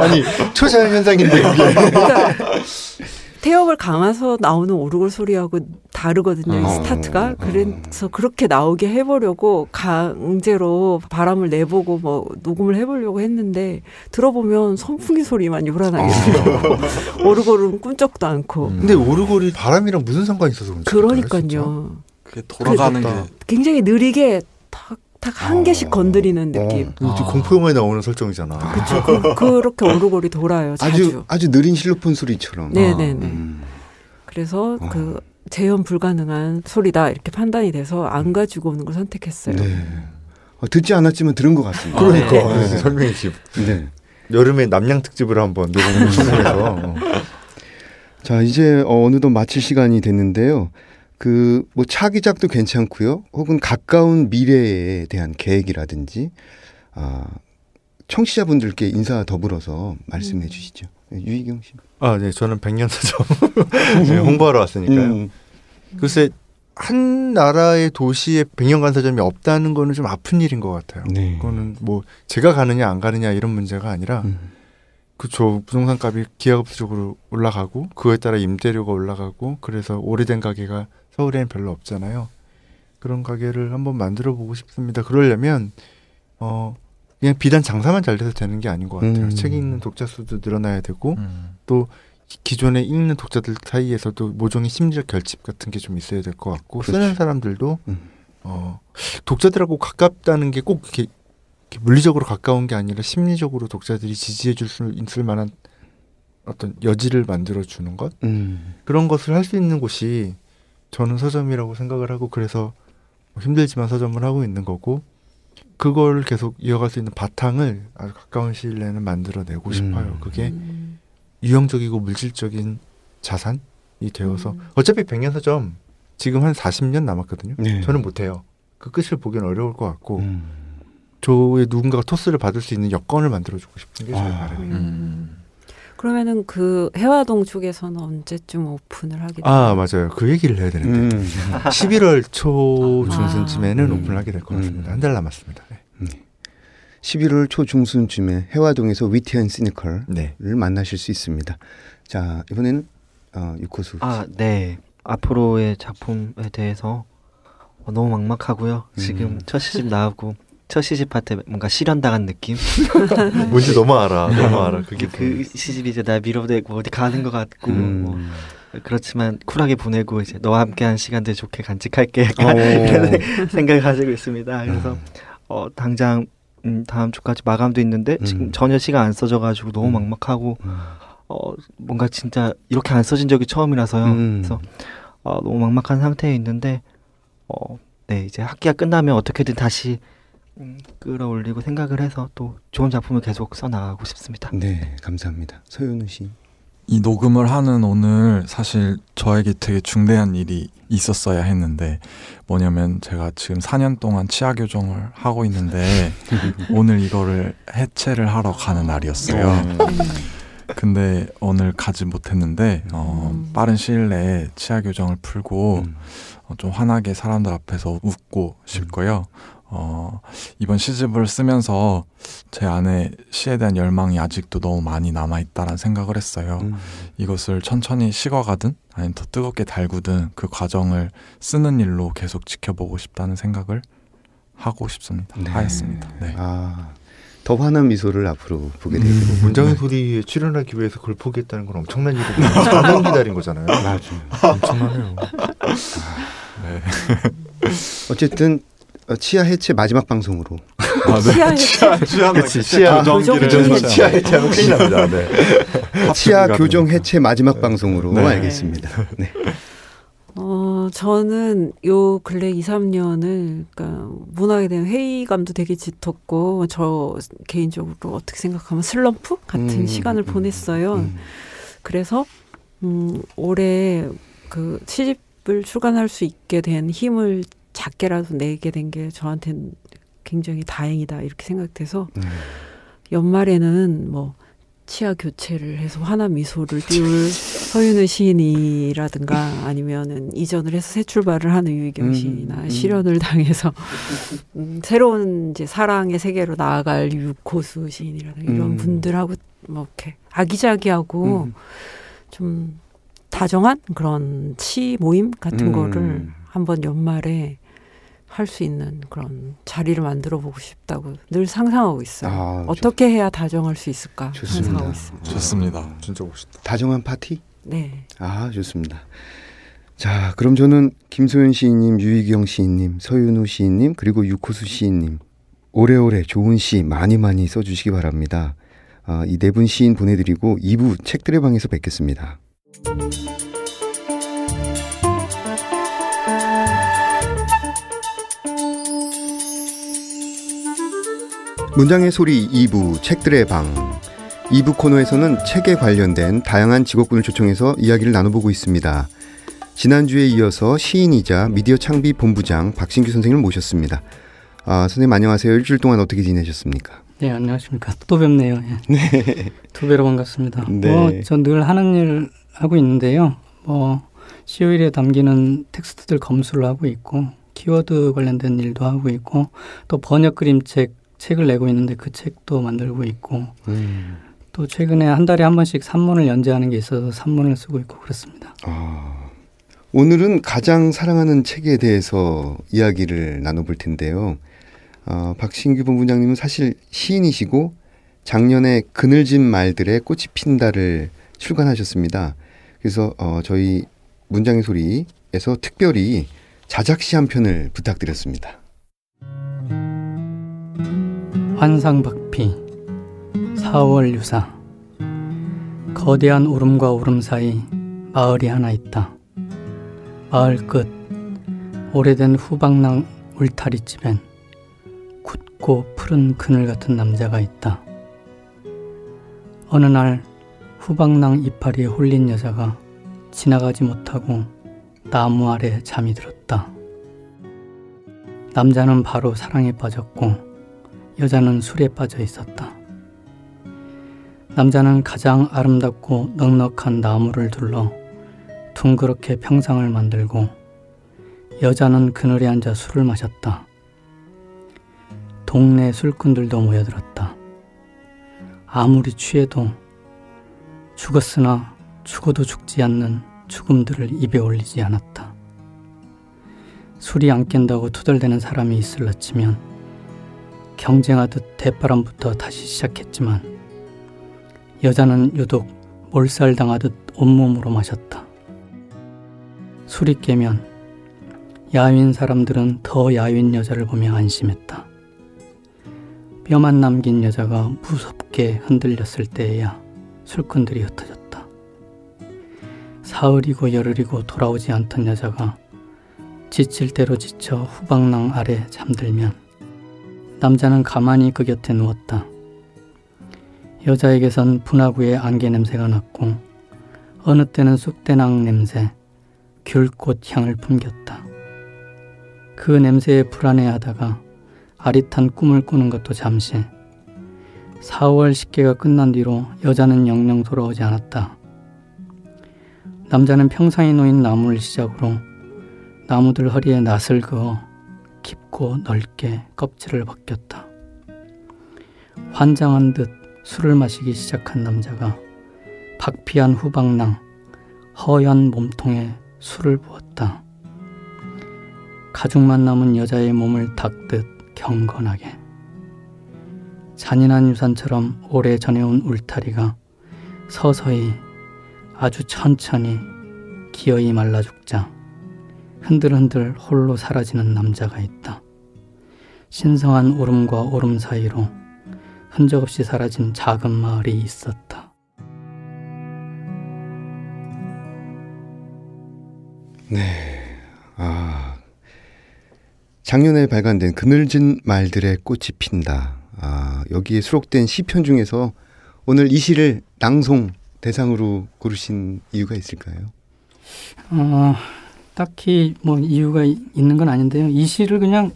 아니, 초자연 현상인데 그게. 그러니까 태엽을 감아서 나오는 오르골 소리하고 다르거든요. 이 스타트가. 그래서 그렇게 나오게 해보려고 강제로 바람을 내보고 뭐 녹음을 해보려고 했는데 들어보면 선풍기 소리만 요란하게 들려요. 오르골은 꿈쩍도 않고. 근데 오르골이 바람이랑 무슨 상관이 있어서 그러니까요. 그게 돌아가는 게 굉장히 느리게 탁탁 한 개씩 건드리는 느낌. 공포영화에 나오는 설정이잖아. 그렇죠. 그렇게 오르골이 돌아요. 자주. 아주 느린 실로폰 소리처럼. 네네네. 그래서 그 재현 불가능한 소리다 이렇게 판단이 돼서 안 가지고 오는 걸 선택했어요. 네. 듣지 않았지만 들은 것 같습니다. 그러니까 네. 설명해 집. 네. 여름에 남양 특집을 한번 녹음을 성공해서. 자 이제 어느덧 마칠 시간이 됐는데요. 그 뭐 차기작도 괜찮고요. 혹은 가까운 미래에 대한 계획이라든지 청취자분들께 인사 더불어서 말씀해 주시죠. 유희경 씨. 네, 저는 백년사전 홍보하러 왔으니까요. 글쎄 한 나라의 도시에 백년간사점이 없다는 거는 좀 아픈 일인 것 같아요. 네. 그거는 뭐 제가 가느냐 안 가느냐 이런 문제가 아니라 그쵸, 부동산 값이 기하급수적으로 올라가고 그거에 따라 임대료가 올라가고 그래서 오래된 가게가 서울에는 별로 없잖아요. 그런 가게를 한번 만들어 보고 싶습니다. 그러려면 그냥 비단 장사만 잘 돼서 되는 게 아닌 것 같아요. 책 읽는 독자 수도 늘어나야 되고 또 기존에 읽는 독자들 사이에서도 모종의 심리적 결집 같은 게 좀 있어야 될 것 같고 그렇지. 쓰는 사람들도 독자들하고 가깝다는 게 꼭 이렇게 물리적으로 가까운 게 아니라 심리적으로 독자들이 지지해 줄 수 있을 만한 어떤 여지를 만들어 주는 것 그런 것을 할 수 있는 곳이 저는 서점이라고 생각을 하고 그래서 힘들지만 서점을 하고 있는 거고 그걸 계속 이어갈 수 있는 바탕을 아주 가까운 시일 내에는 만들어내고 싶어요. 그게 유형적이고 물질적인 자산이 되어서 어차피 백년서점 지금 한 40년 남았거든요. 네. 저는 못해요. 그 끝을 보기는 어려울 것 같고 저의 누군가가 토스를 받을 수 있는 여건을 만들어주고 싶은 게 저의 바람이에요. 그러면은 그 해화동 쪽에서는 언제쯤 오픈을 하게 돼요? 맞아요. 그 얘기를 해야 되는데 11월 초 중순쯤에는 오픈을 하게 될 것 같습니다. 한 달 남았습니다. 네. 11월 초 중순쯤에 해화동에서 위티한 시니컬을 네. 만나실 수 있습니다. 자 이번에는 유코수. 네. 앞으로의 작품에 대해서 너무 막막하고요. 지금 첫 시집 나오고 첫 시집한테 뭔가 실현당한 느낌. 뭔지 너무 알아. 그게 그 시집이 이제 날 밀어내고 어디 가는 것 같고 뭐 그렇지만 쿨하게 보내고 이제 너와 함께한 시간들 좋게 간직할게. 이런 생각을 가지고 있습니다. 그래서 당장 다음 주까지 마감도 있는데 지금 전혀 시간 안 써져가지고 너무 막막하고 뭔가 진짜 이렇게 안 써진 적이 처음이라서요. 그래서 너무 막막한 상태에 있는데 네 이제 학기가 끝나면 어떻게든 다시 끌어올리고 생각을 해서 또 좋은 작품을 계속 써나가고 싶습니다. 네, 감사합니다. 서윤우 씨. 이 녹음을 하는 오늘 사실 저에게 되게 중대한 일이 있었어야 했는데 뭐냐면 제가 지금 4년 동안 치아 교정을 하고 있는데 오늘 이거를 해체를 하러 가는 날이었어요. 근데 오늘 가지 못했는데 빠른 시일 내에 치아 교정을 풀고 좀 환하게 사람들 앞에서 웃고 싶고요. 이번 시집을 쓰면서 제 안에 시에 대한 열망이 아직도 너무 많이 남아있다라는 생각을 했어요. 이것을 천천히 식어가든 아니면 더 뜨겁게 달구든 그 과정을 쓰는 일로 계속 지켜보고 싶다는 생각을 하고 싶습니다. 네. 하였습니다. 네. 더 환한 미소를 앞으로 보게 되고 문장의 소리에 출연하기 위해서 그걸 포기했다는 건 엄청난 일이고 4년 기다린 거잖아요. 맞아요. 엄청나네요. 네. 어쨌든 치아 해체 마지막 방송으로. 치아 해체하면 큰일 납니다. 네. 치아 교정 해체 마지막 방송으로 알겠습니다. 네. 저는 요 근래 2, 3년을 그러니까 문학에 대한 회의감도 되게 짙었고 저 개인적으로 어떻게 생각하면 슬럼프 같은 시간을 보냈어요. 그래서 올해 그 시집을 출간할 수 있게 된 힘을 작게라도 내게 된 게 저한테는 굉장히 다행이다 이렇게 생각돼서 연말에는 뭐 치아 교체를 해서 환한 미소를 띄울 서윤우 시인이라든가 아니면은 이전을 해서 새 출발을 하는 유희경 시인이나 실현을 당해서 새로운 이제 사랑의 세계로 나아갈 유코수 시인이라든가 이런 분들하고 뭐 이렇게 아기자기하고 좀 다정한 그런 시 모임 같은 거를 한번 연말에 할 수 있는 그런 자리를 만들어 보고 싶다고 늘 상상하고 있어요. 어떻게 해야 다정할 수 있을까 상상하고 있습니다. 좋습니다. 진짜 멋있다. 다정한 파티? 네. 좋습니다. 자, 그럼 저는 김소연 시인님, 유희경 시인님, 서윤우 시인님, 그리고 유코수 시인님 오래오래 좋은 시 많이 많이 써주시기 바랍니다. 이 네 분 시인 보내드리고 2부 책들의 방에서 뵙겠습니다. 문장의 소리 2부 책들의 방. 2부 코너에서는 책에 관련된 다양한 직업군을 초청해서 이야기를 나눠보고 있습니다. 지난주에 이어서 시인이자 미디어 창비 본부장 박신규 선생님을 모셨습니다. 선생님 안녕하세요. 일주일 동안 어떻게 지내셨습니까? 네, 안녕하십니까. 또 뵙네요. 예. 네. 두 배로 반갑습니다. 네. 전 늘 하는 일 하고 있는데요. CO일에 담기는 텍스트들 검수를 하고 있고 키워드 관련된 일도 하고 있고 또 번역 책을 내고 있는데 그 책도 만들고 있고 또 최근에 한 달에 한 번씩 산문을 연재하는 게 있어서 산문을 쓰고 있고 그렇습니다. 오늘은 가장 사랑하는 책에 대해서 이야기를 나눠볼 텐데요. 박신규 본부장님은 사실 시인이시고 작년에 그늘진 말들의 꽃이 핀다를 출간하셨습니다. 그래서 저희 문장의 소리에서 특별히 자작시 한 편을 부탁드렸습니다. 환상박피 4월 유사. 거대한 울음과 울음 사이 마을이 하나 있다. 마을 끝 오래된 후방랑 울타리집엔 굳고 푸른 그늘 같은 남자가 있다. 어느 날 후방랑 이파리에 홀린 여자가 지나가지 못하고 나무 아래 잠이 들었다. 남자는 바로 사랑에 빠졌고 여자는 술에 빠져 있었다. 남자는 가장 아름답고 넉넉한 나무를 둘러 둥그렇게 평상을 만들고 여자는 그늘에 앉아 술을 마셨다. 동네 술꾼들도 모여들었다. 아무리 취해도 죽었으나 죽어도 죽지 않는 죽음들을 입에 올리지 않았다. 술이 안 깬다고 투덜대는 사람이 있을라 치면 경쟁하듯 대바람부터 다시 시작했지만 여자는 유독 몰살당하듯 온몸으로 마셨다. 술이 깨면 야윈 사람들은 더 야윈 여자를 보며 안심했다. 뼈만 남긴 여자가 무섭게 흔들렸을 때에야 술꾼들이 흩어졌다. 사흘이고 열흘이고 돌아오지 않던 여자가 지칠 대로 지쳐 후방랑 아래 잠들면 남자는 가만히 그 곁에 누웠다. 여자에게선 분화구의 안개 냄새가 났고 어느 때는 쑥대낭 냄새, 귤꽃 향을 풍겼다. 그 냄새에 불안해하다가 아릿한 꿈을 꾸는 것도 잠시. 4월 식계가 끝난 뒤로 여자는 영영 돌아오지 않았다. 남자는 평상에 놓인 나무를 시작으로 나무들 허리에 낫을 그어 깊고 넓게 껍질을 벗겼다. 환장한 듯 술을 마시기 시작한 남자가 박피한 후방랑 허연 몸통에 술을 부었다. 가죽만 남은 여자의 몸을 닦듯 경건하게. 잔인한 유산처럼 오래 전해온 울타리가 서서히 아주 천천히 기어이 말라 죽자 흔들흔들 홀로 사라지는 남자가 있다. 신성한 울음과 울음 사이로 흔적 없이 사라진 작은 마을이 있었다. 네. 작년에 발간된 그늘진 말들의 꽃이 핀다. 여기에 수록된 시편 중에서 오늘 이 시를 낭송 대상으로 고르신 이유가 있을까요? 딱히 뭐 이유가 있는 건 아닌데요. 이 시를 그냥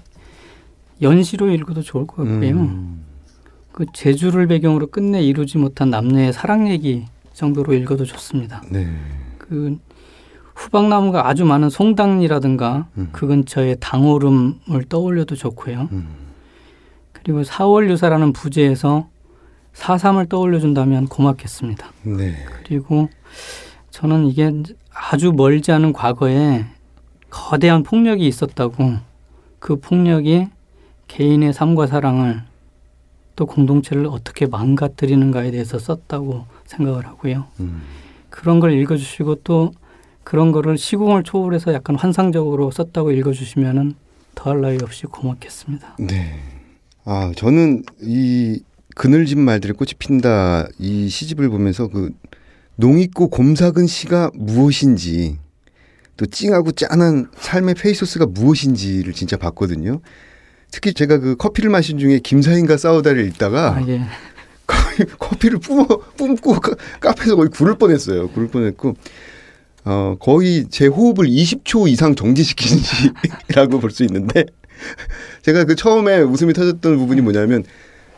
연시로 읽어도 좋을 것 같고요. 그 제주를 배경으로 끝내 이루지 못한 남녀의 사랑 얘기 정도로 읽어도 좋습니다. 네. 그 후방나무가 아주 많은 송당리라든가 그 근처에 당오름을 떠올려도 좋고요. 그리고 4월 유사라는 부제에서 4.3을 떠올려준다면 고맙겠습니다. 네. 그리고 저는 이게 아주 멀지 않은 과거에 거대한 폭력이 있었다고 그 폭력이 개인의 삶과 사랑을 또 공동체를 어떻게 망가뜨리는가에 대해서 썼다고 생각을 하고요. 그런 걸 읽어주시고 또 그런 거를 시공을 초월해서 약간 환상적으로 썼다고 읽어주시면은 더할 나위 없이 고맙겠습니다. 네. 저는 이 그늘진 말들의 꽃이 핀다 이 시집을 보면서 그 농익고 곰삭은 시가 무엇인지 또 찡하고 짠한 삶의 페이소스가 무엇인지를 진짜 봤거든요. 특히 제가 그 커피를 마신 중에 김사인과 싸우다를 읽다가 예. 커피를 뿜고 카페에서 거의 굴을 뻔했어요. 굴을 뻔했고 거의 제 호흡을 20초 이상 정지시킨 시라고 볼 수 있는데 제가 그 처음에 웃음이 터졌던 부분이 뭐냐면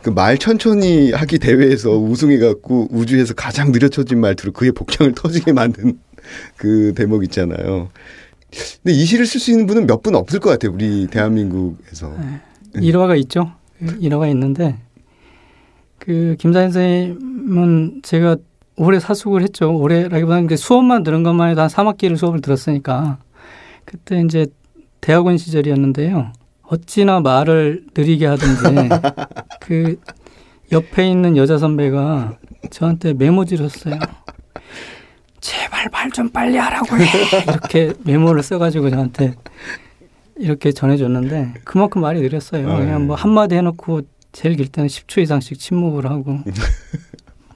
그 말 천천히 하기 대회에서 우승해갖고 우주에서 가장 느려쳐진 말투로 그의 복장을 터지게 만든 그 대목 있잖아요. 근데 이 시를 쓸 수 있는 분은 몇 분 없을 것 같아요. 우리 대한민국에서. 일화가 있죠. 일화가 있는데 그 김사인 선생님은 제가 오래 사숙을 했죠. 오래라기보다는 수업만 들은 것만 해도 한 3학기를 수업을 들었으니까 그때 이제 대학원 시절이었는데요. 어찌나 말을 느리게 하든지 그 옆에 있는 여자 선배가 저한테 메모지를 썼어요. 제발 말 좀 빨리 하라고 해. 이렇게 메모를 써가지고 저한테 이렇게 전해줬는데 그만큼 말이 느렸어요. 그냥 뭐 한마디 해놓고 제일 길 때는 10초 이상씩 침묵을 하고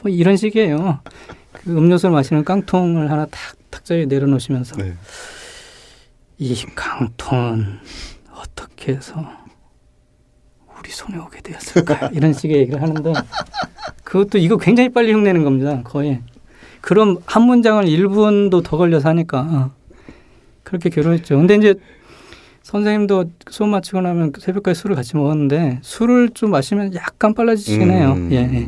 뭐 이런 식이에요. 그 음료수를 마시는 깡통을 하나 탁자에 내려놓으시면서 네. 이 깡통은 어떻게 해서 우리 손에 오게 되었을까? 이런 식의 얘기를 하는데 그것도 이거 굉장히 빨리 흉내는 겁니다. 거의. 그럼 한 문장을 1분도 더 걸려서 하니까 그렇게 괴로웠죠. 근데 이제 선생님도 수업 마치고 나면 새벽까지 술을 같이 먹었는데 술을 좀 마시면 약간 빨라지시긴 해요. 예.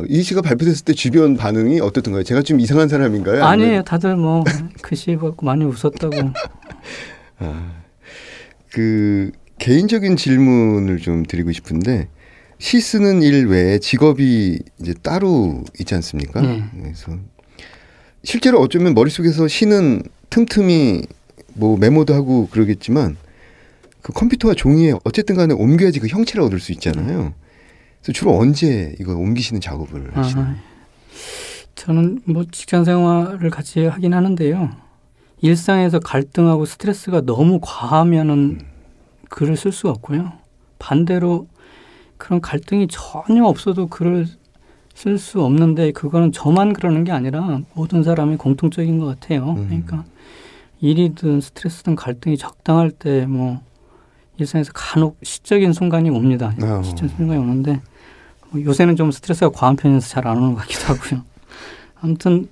이 시가 발표됐을 때 주변 반응이 어떻던가요? 제가 좀 이상한 사람인가요? 아니에요. 다들 뭐 그 시 보고 많이 웃었다고. 그 개인적인 질문을 좀 드리고 싶은데 시 쓰는 일 외에 직업이 이제 따로 있지 않습니까? 그래서 실제로 어쩌면 머릿속에서 시는 틈틈이 뭐 메모도 하고 그러겠지만 그 컴퓨터와 종이에 어쨌든 간에 옮겨야지 그 형체를 얻을 수 있잖아요. 그래서 주로 언제 이거 옮기시는 작업을 하시나요? 저는 뭐 직장 생활을 같이 하긴 하는데요. 일상에서 갈등하고 스트레스가 너무 과하면은 글을 쓸 수가 없고요. 반대로 그런 갈등이 전혀 없어도 글을 쓸 수 없는데 그거는 저만 그러는 게 아니라 모든 사람이 공통적인 것 같아요. 그러니까 일이든 스트레스든 갈등이 적당할 때 뭐 일상에서 간혹 시적인 순간이 옵니다. 시적인 순간이 오는데 요새는 좀 스트레스가 과한 편이어서 잘 안 오는 것 같기도 하고요. 아무튼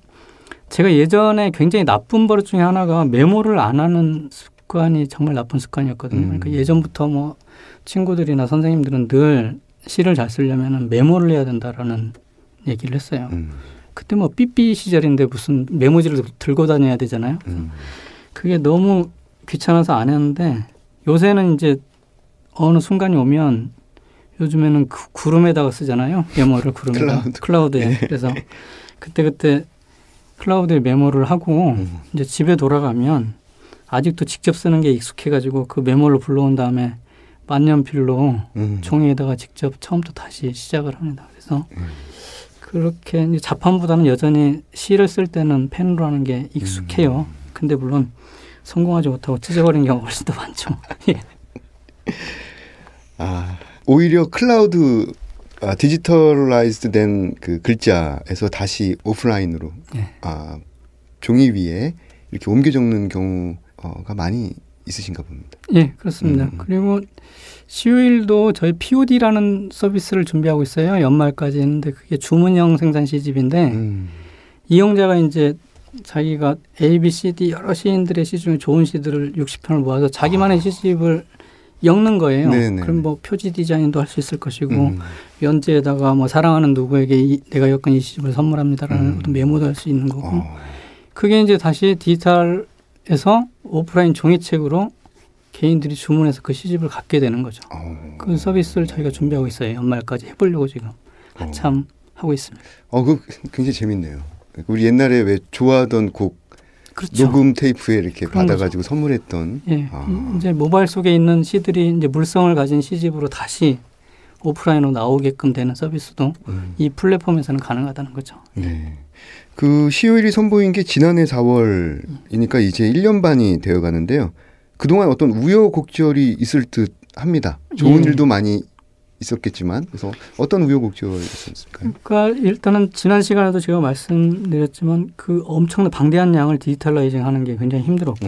제가 예전에 굉장히 나쁜 버릇 중에 하나가 메모를 안 하는 습관이 정말 나쁜 습관이었거든요. 그러니까 예전부터 뭐 친구들이나 선생님들은 늘 시를 잘 쓰려면 메모를 해야 된다라는 얘기를 했어요. 그때 뭐 삐삐 시절인데 무슨 메모지를 들고 다녀야 되잖아요. 그게 너무 귀찮아서 안 했는데 요새는 이제 어느 순간이 오면 요즘에는 구름에다가 쓰잖아요. 메모를 구름에다. 클라우드에. 네. 그래서 그때 클라우드에 메모를 하고 이제 집에 돌아가면 아직도 직접 쓰는 게 익숙해가지고 그 메모를 불러온 다음에 만년필로 종이에다가 직접 처음부터 다시 시작을 합니다. 그래서 그렇게 이제 자판보다는 여전히 시를 쓸 때는 펜으로 하는 게 익숙해요. 근데 물론 성공하지 못하고 찢어버린 경우가 훨씬 더 많죠. 오히려 클라우드 디지털라이즈드 된 그 글자에서 다시 오프라인으로 종이 위에 이렇게 옮겨 적는 경우가 많이 있으신가 봅니다. 예, 그렇습니다. 그리고 시우일도 저희 POD라는 서비스를 준비하고 있어요. 연말까지 했는데 그게 주문형 생산 시집인데 이용자가 이제 자기가 A, B, C, D 여러 시인들의 시 중에 좋은 시들을 60편을 모아서 자기만의 시집을 엮는 거예요. 네네. 그럼 뭐 표지 디자인도 할 수 있을 것이고 연지에다가 뭐 사랑하는 누구에게 내가 엮은 이 시집을 선물합니다라는 어떤 메모도 할 수 있는 거고 그게 이제 다시 디지털에서 오프라인 종이책으로 개인들이 주문해서 그 시집을 갖게 되는 거죠. 그 서비스를 저희가 준비하고 있어요. 연말까지 해보려고 지금 한참 하고 있습니다. 그 굉장히 재밌네요. 우리 옛날에 왜 좋아하던 곡 그렇죠. 녹음 테이프에 이렇게 받아가지고 선물했던. 예. 이제 모바일 속에 있는 시들이 이제 물성을 가진 시집으로 다시 오프라인으로 나오게끔 되는 서비스도 이 플랫폼에서는 가능하다는 거죠. 네. 그 시효일이 선보인 게 지난해 4월이니까 이제 1년 반이 되어 가는데요. 그동안 어떤 우여곡절이 있을 듯 합니다. 좋은 일도 많이 있었겠지만, 그래서 어떤 우여곡절이 있었을까요? 그러니까 일단은 지난 시간에도 제가 말씀드렸지만 그 엄청난 방대한 양을 디지털라이징 하는 게 굉장히 힘들었고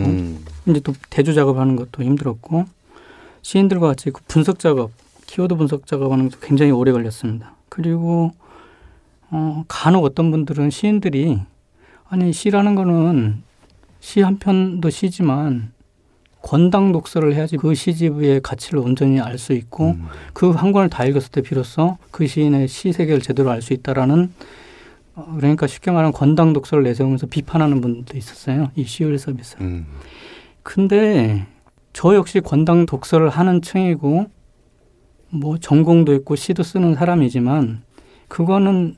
이제 또 대조 작업하는 것도 힘들었고 시인들과 같이 그 분석 작업, 키워드 분석 작업하는 것도 굉장히 오래 걸렸습니다. 그리고 간혹 어떤 분들은 시인들이 아니 시라는 거는 시 한 편도 시지만 권당 독서를 해야지 그 시집의 가치를 온전히 알 수 있고 그 한 권을 다 읽었을 때 비로소 그 시인의 시 세계를 제대로 알 수 있다라는 그러니까 쉽게 말하면 권당 독서를 내세우면서 비판하는 분도 있었어요. 이 시효일 서비스를. 근데 저 역시 권당 독서를 하는 층이고 뭐 전공도 있고 시도 쓰는 사람이지만 그거는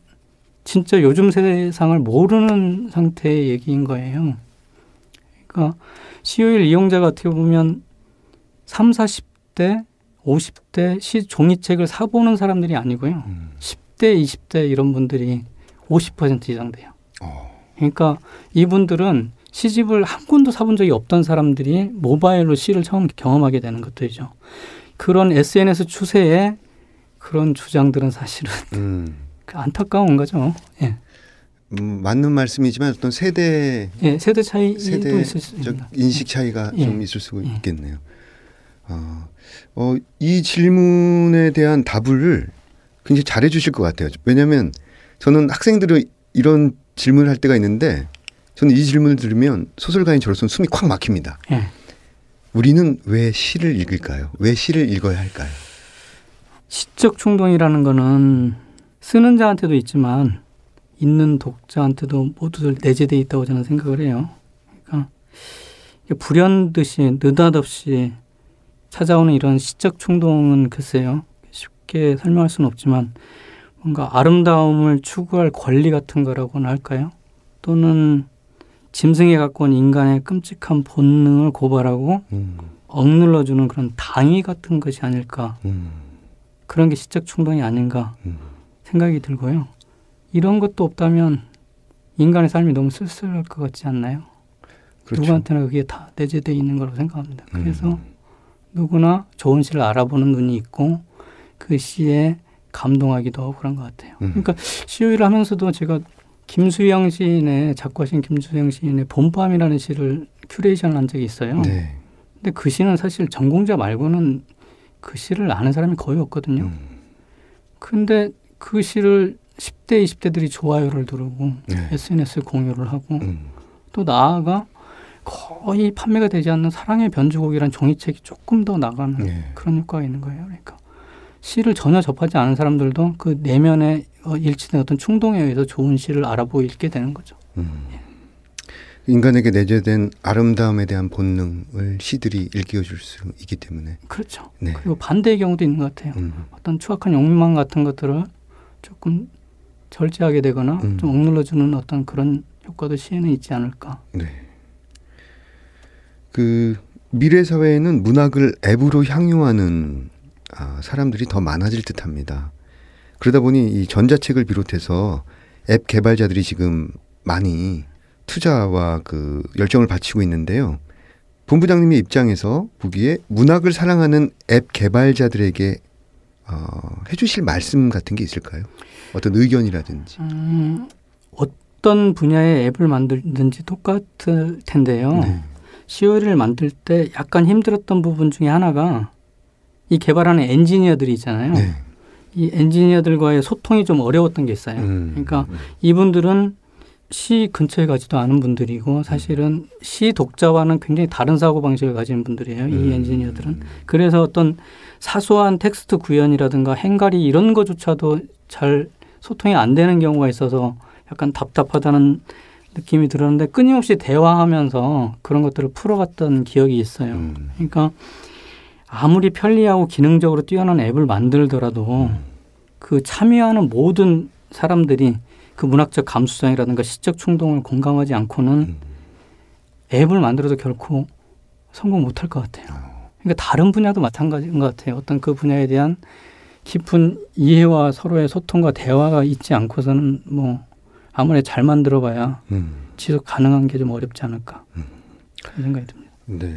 진짜 요즘 세상을 모르는 상태의 얘기인 거예요. 그러니까 시효일 이용자가 어떻게 보면 30, 40대, 50대 시 종이책을 사보는 사람들이 아니고요. 10대, 20대 이런 분들이 50% 이상 돼요. 그러니까 이분들은 시집을 한 권도 사본 적이 없던 사람들이 모바일로 시를 처음 경험하게 되는 것들이죠. 그런 SNS 추세에 그런 주장들은 사실은 안타까운 거죠. 예. 맞는 말씀이지만 어떤 세대 차이도 있을 수 있습니다. 인식 차이가 좀 있을 수 있겠네요. 이 질문에 대한 답을 굉장히 잘해 주실 것 같아요. 왜냐하면 저는 학생들이 이런 질문을 할 때가 있는데 저는 이 질문을 들으면 소설가인 저로서는 숨이 콱 막힙니다. 우리는 왜 시를 읽을까요? 왜 시를 읽어야 할까요? 시적 충동이라는 거는 쓰는 자한테도 있지만 읽는 독자한테도 모두들 내재되어 있다고 저는 생각을 해요. 그러니까 불현듯이 느닷없이 찾아오는 이런 시적 충동은 글쎄요. 쉽게 설명할 수는 없지만 뭔가 아름다움을 추구할 권리 같은 거라고나 할까요? 또는 짐승이 갖고 온 인간의 끔찍한 본능을 고발하고 억눌러주는 그런 당위 같은 것이 아닐까. 그런 게 시적 충동이 아닌가 생각이 들고요. 이런 것도 없다면 인간의 삶이 너무 쓸쓸할 것 같지 않나요? 그렇죠. 누구한테나 그게 다 내재되어 있는 거라고 생각합니다. 그래서 누구나 좋은 시를 알아보는 눈이 있고 그 시에 감동하기도 하고 그런 것 같아요. 그러니까 시효일을 하면서도 제가 김수영 시인의 작가신 김수영 시인의 봄밤이라는 시를 큐레이션을 한 적이 있어요. 네. 근데 그 시는 사실 전공자 말고는 그 시를 아는 사람이 거의 없거든요. 근데 그 시를 10대, 20대들이 좋아요를 누르고 SNS에 공유를 하고 또 나아가 거의 판매가 되지 않는 사랑의 변주곡이라는 종이책이 조금 더 나가는 그런 효과가 있는 거예요. 그러니까 시를 전혀 접하지 않은 사람들도 그 내면에 일치된 어떤 충동에 의해서 좋은 시를 알아보고 읽게 되는 거죠. 인간에게 내재된 아름다움에 대한 본능을 시들이 일깨워줄 수 있기 때문에. 그렇죠. 네. 그리고 반대의 경우도 있는 것 같아요. 어떤 추악한 욕망 같은 것들을 조금 절제하게 되거나 좀 억눌러주는 어떤 그런 효과도 시에는 있지 않을까. 네. 그 미래 사회에는 문학을 앱으로 향유하는 사람들이 더 많아질 듯합니다. 그러다 보니 이 전자책을 비롯해서 앱 개발자들이 지금 많이 투자와 그 열정을 바치고 있는데요. 본부장님의 입장에서 보기에 문학을 사랑하는 앱 개발자들에게 해주실 말씀 같은 게 있을까요? 어떤 의견이라든지. 어떤 분야의 앱을 만들든지 똑같을 텐데요. 네. 시효일을 만들 때 약간 힘들었던 부분 중에 하나가 이 개발하는 엔지니어들이 있잖아요. 네. 이 엔지니어들과의 소통이 좀 어려웠던 게 있어요. 그러니까 이분들은 시 근처에 가지도 않은 분들이고 사실은 시 독자와는 굉장히 다른 사고방식을 가진 분들이에요. 이 엔지니어들은. 그래서 어떤 사소한 텍스트 구현이라든가 행가리 이런 것조차도 잘 소통이 안 되는 경우가 있어서 약간 답답하다는 느낌이 들었는데 끊임없이 대화하면서 그런 것들을 풀어갔던 기억이 있어요. 그러니까 아무리 편리하고 기능적으로 뛰어난 앱을 만들더라도 그 참여하는 모든 사람들이 그 문학적 감수성이라든가 시적 충동을 공감하지 않고는 앱을 만들어도 결코 성공 못할 것 같아요. 그러니까 다른 분야도 마찬가지인 것 같아요. 어떤 그 분야에 대한 깊은 이해와 서로의 소통과 대화가 있지 않고서는 뭐 아무리 잘 만들어봐야 지속 가능한 게 좀 어렵지 않을까 그런 생각이 듭니다. 네,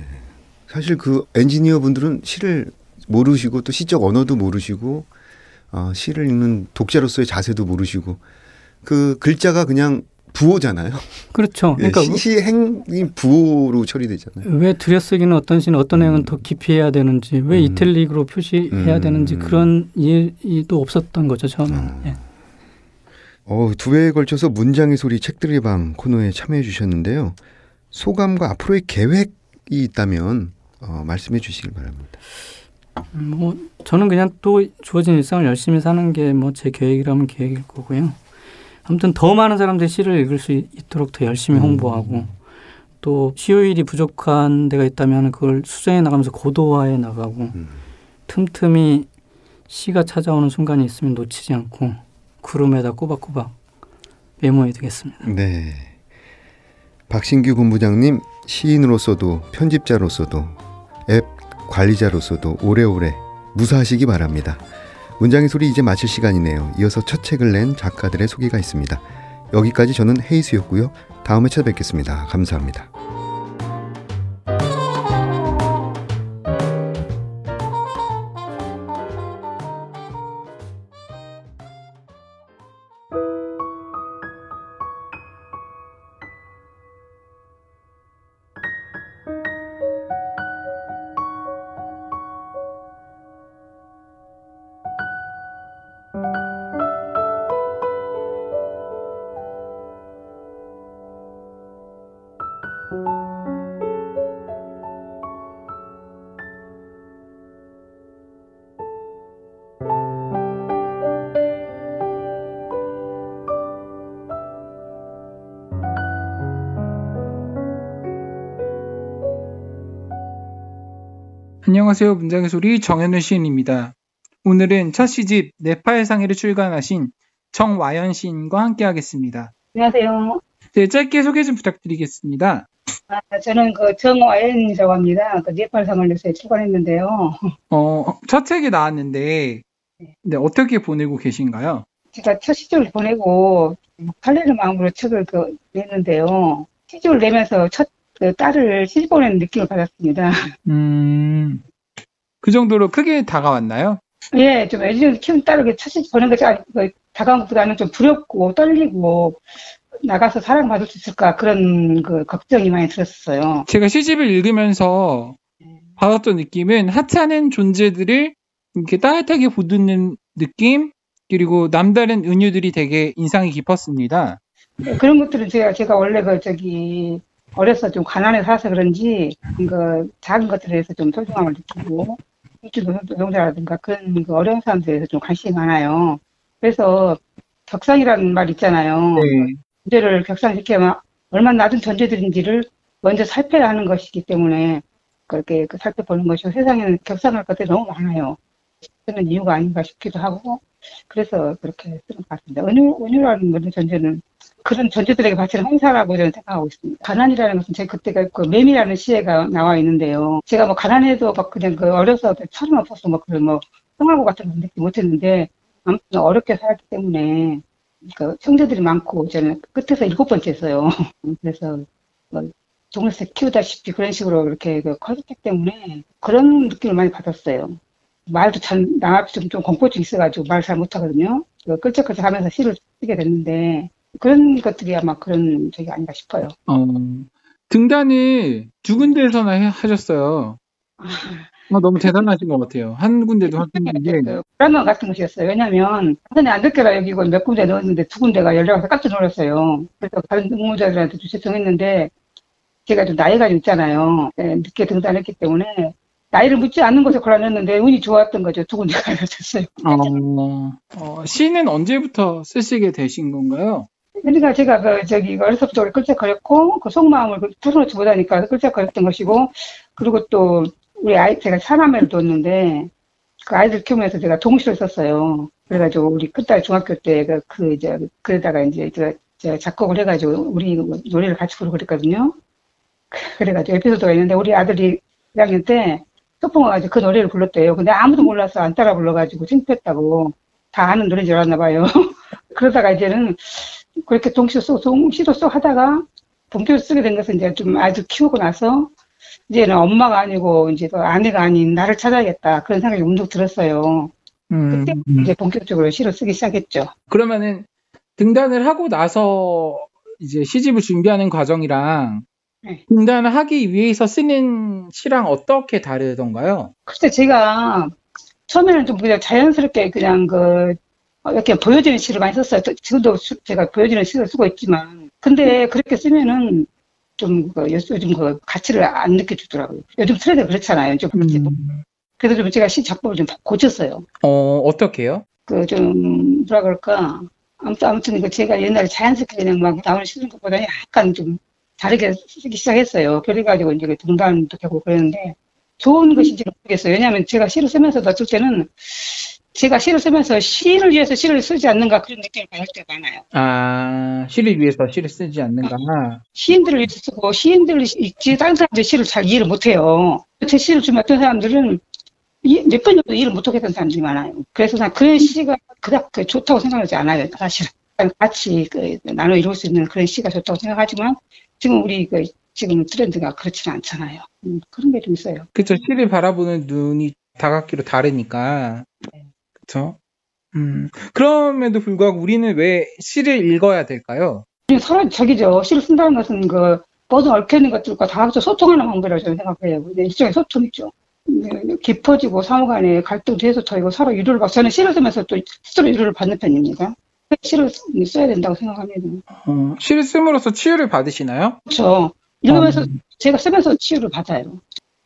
사실 그 엔지니어 분들은 시를 모르시고 또 시적 언어도 모르시고 시를 읽는 독자로서의 자세도 모르시고 그 글자가 그냥 부호잖아요. 그렇죠. 그러니까 시행이 부호로 처리되잖아요. 왜 들여쓰기는 어떤 시는 어떤 내용은 더 깊이 해야 되는지, 왜 이탈릭으로 표시해야 되는지 그런 이해도 없었던 거죠 처음에는. 예. 두 회에 걸쳐서 문장의 소리 책들의 방 코너에 참여해 주셨는데요. 소감과 앞으로의 계획이 있다면 말씀해 주시길 바랍니다. 뭐 저는 그냥 또 주어진 일상을 열심히 사는 게 뭐 제 계획이라면 계획일 거고요. 아무튼 더 많은 사람들이 시를 읽을 수 있도록 더 열심히 홍보하고 또 시효일이 부족한 데가 있다면 그걸 수정해 나가면서 고도화해 나가고 틈틈이 시가 찾아오는 순간이 있으면 놓치지 않고 구름에다 꼬박꼬박 메모해 두겠습니다. 네, 박신규 본부장님 시인으로서도 편집자로서도 앱 관리자로서도 오래오래 무사하시기 바랍니다. 문장의 소리 이제 마칠 시간이네요. 이어서 첫 책을 낸 작가들의 소개가 있습니다. 여기까지 저는 헤이수였고요. 다음에 찾아뵙겠습니다. 감사합니다. 안녕하세요. 문장의 소리 정현우 시인입니다. 오늘은 첫 시집 네팔상해를 출간하신 정와연 시인과 함께하겠습니다. 안녕하세요. 네, 짧게 소개 좀 부탁드리겠습니다. 저는 그 정와연이라고 합니다. 그 네팔상을 요새 출간했는데요. 첫 책이 나왔는데 네, 어떻게 보내고 계신가요? 제가 첫 시집을 보내고 설레는 마음으로 책을 냈는데요. 시집을 내면서 첫 딸을 시집 보내는 느낌을 받았습니다. 그 정도로 크게 다가왔나요? 예, 좀 애를 키운 딸을 첫 시집 보낸 것이 다가온 것보다는 좀 두렵고 떨리고 나가서 사랑받을 수 있을까 그런 걱정이 많이 들었어요. 제가 시집을 읽으면서 받았던 느낌은 하찮은 존재들을 이렇게 따뜻하게 보듬는 느낌, 그리고 남다른 은유들이 되게 인상이 깊었습니다. 네, 그런 것들은 제가 원래 어려서 좀 가난해 살아서 그런지 작은 것들에 대해서 좀 소중함을 느끼고 일주일 노동자라든가 그런 어려운 사람들에 대해서 좀 관심이 많아요. 그래서 격상이라는 말 있잖아요. 네. 존재를 격상시키면 얼마나 낮은 존재들인지를 먼저 살펴야 하는 것이기 때문에 그렇게 살펴보는 것이고 세상에는 격상할 것들이 너무 많아요. 그런 이유가 아닌가 싶기도 하고 그래서 그렇게 쓰는 것 같습니다. 은유라는 모든 존재는 그런 존재들에게 바치는 헌사라고 저는 생각하고 있습니다. 가난이라는 것은 제가 그때가 매미라는 시가 나와 있는데요. 제가 가난해도 그냥 어려서 철은 없어서 성하고 같은 걸 느끼지 못했는데 아무튼 어렵게 살았기 때문에 형제들이 많고 저는 끝에서 7번째였어요. 그래서 동물새 키우다시피 그런 식으로 이렇게 커졌기 때문에 그런 느낌을 많이 받았어요. 말도 남 앞에 좀 공포증이 있어가지고 말 잘 못하거든요. 끌적끌적 하면서 시를 쓰게 됐는데 그런 것들이 아마 그런 적이 아닌가 싶어요. 등단을 두 군데에서나 하셨어요. 너무 대단하신 것 같아요. 한 군데도 하시는 게. 불안감 같은 것이었어요. 왜냐면 사전에 안 듣게라 여기고 몇 군데 넣었는데 두 군데가 연락와서 깜짝 놀랐어요. 그래서 다른 응모자들한테 죄송했는데 제가 좀 나이가 있잖아요. 늦게 등단했기 때문에 나이를 묻지 않는 것을 골라냈는데 운이 좋았던 거죠. 두 군데가 열렸어요. 시는 언제부터 쓰시게 되신 건가요? 그러니까 제가 어려서부터 끌적거렸고 속마음을 털어놓지 못하니까 끌적거렸던 것이고 그리고 또 우리 제가 사남매를 뒀는데 그 아이들 키우면서 제가 동시를 썼어요. 그래가지고 우리 큰딸 중학교 때 그러다가 이제 제가 작곡을 해가지고 우리 노래를 같이 부르고 그랬거든요. 그래가지고 에피소드가 있는데 우리 아들이 1학년 때 소풍 와가지고 그 노래를 불렀대요. 근데 아무도 몰라서 안 따라 불러가지고 창피했다고. 다 아는 노래인 줄 알았나 봐요. 그러다가 이제는 그렇게 동시도 쏙 하다가 본격적으로 쓰게 된 것은 이제 좀 아주 키우고 나서 이제는 엄마가 아니고 이제 아내가 아닌 나를 찾아야겠다 그런 생각이 문득 들었어요. 그때 이제 본격적으로 시를 쓰기 시작했죠. 그러면은 등단을 하고 나서 이제 시집을 준비하는 과정이랑 네. 등단을 하기 위해서 쓰는 시랑 어떻게 다르던가요? 글쎄 제가 처음에는 좀 그냥 자연스럽게 그냥 이렇게 보여지는 시를 많이 썼어요. 지금도 제가 보여지는 시를 쓰고 있지만 근데 그렇게 쓰면은 좀 요즘 가치를 안 느껴주더라고요. 요즘 트렌드 그렇잖아요. 좀 그래서 좀 제가 시 작법을 좀 고쳤어요. 어떻게요? 좀 뭐라 그럴까. 아무튼 제가 옛날에 자연스럽게 그냥 막 나오는 시는 것보다 약간 좀 다르게 쓰기 시작했어요. 그래가지고 이제 등단도 되고 그랬는데 좋은 것인지는 모르겠어요. 왜냐하면 제가 시를 쓰면서도 어쩔 때는 제가 시를 쓰면서 시를 위해서 시를 쓰지 않는가 그런 느낌을 받을 때가 많아요. 아, 시를 위해서 시를 쓰지 않는가. 시인들을 위해서 쓰고 시인들이 있지 다른 사람들이 시를 잘 이해를 못해요. 제 시를 주면 어떤 사람들은 몇 번 정도 이해를 못하겠다는 사람들이 많아요. 그래서 난 그런 시가 그닥 좋다고 생각하지 않아요. 사실은 같이 나눠 이룰 수 있는 그런 시가 좋다고 생각하지만 지금 우리 지금 트렌드가 그렇지는 않잖아요. 그런 게 좀 있어요. 그렇죠. 시를 바라보는 눈이 다각기로 다르니까. 그렇죠. 그럼에도 불구하고 우리는 왜 시를 읽어야 될까요? 서로 저기죠. 시를 쓴다는 것은 모든 얽혀 있는 것들과 다 합쳐 소통하는 방법이라고 저는 생각해요. 일종의 소통이죠. 깊어지고 상호간에 갈등도 해소되고 서로 위로를 받고 저는 시를 쓰면서 또 스스로 위로를 받는 편입니다. 시를 써야 된다고 생각합니다. 시를 씀으로써 치유를 받으시나요? 그렇죠. 읽으면서 제가 쓰면서 치유를 받아요.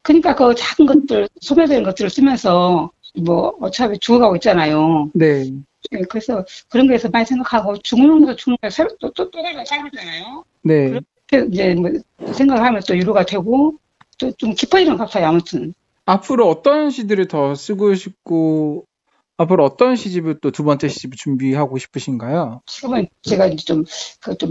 그러니까 작은 것들, 소멸되는 것들을 쓰면서 어차피 죽어가고 있잖아요. 네. 그래서 그런 거에서 많이 생각하고 죽는 거에서 또 다른 살잖아요. 네. 그렇게 이제 생각을 하면 또 위로가 되고 또 좀 깊어지는 것 같아요. 아무튼. 앞으로 어떤 시들을 더 쓰고 싶고 앞으로 어떤 시집을 또 두 번째 시집을 준비하고 싶으신가요? 지금은 제가 이제 좀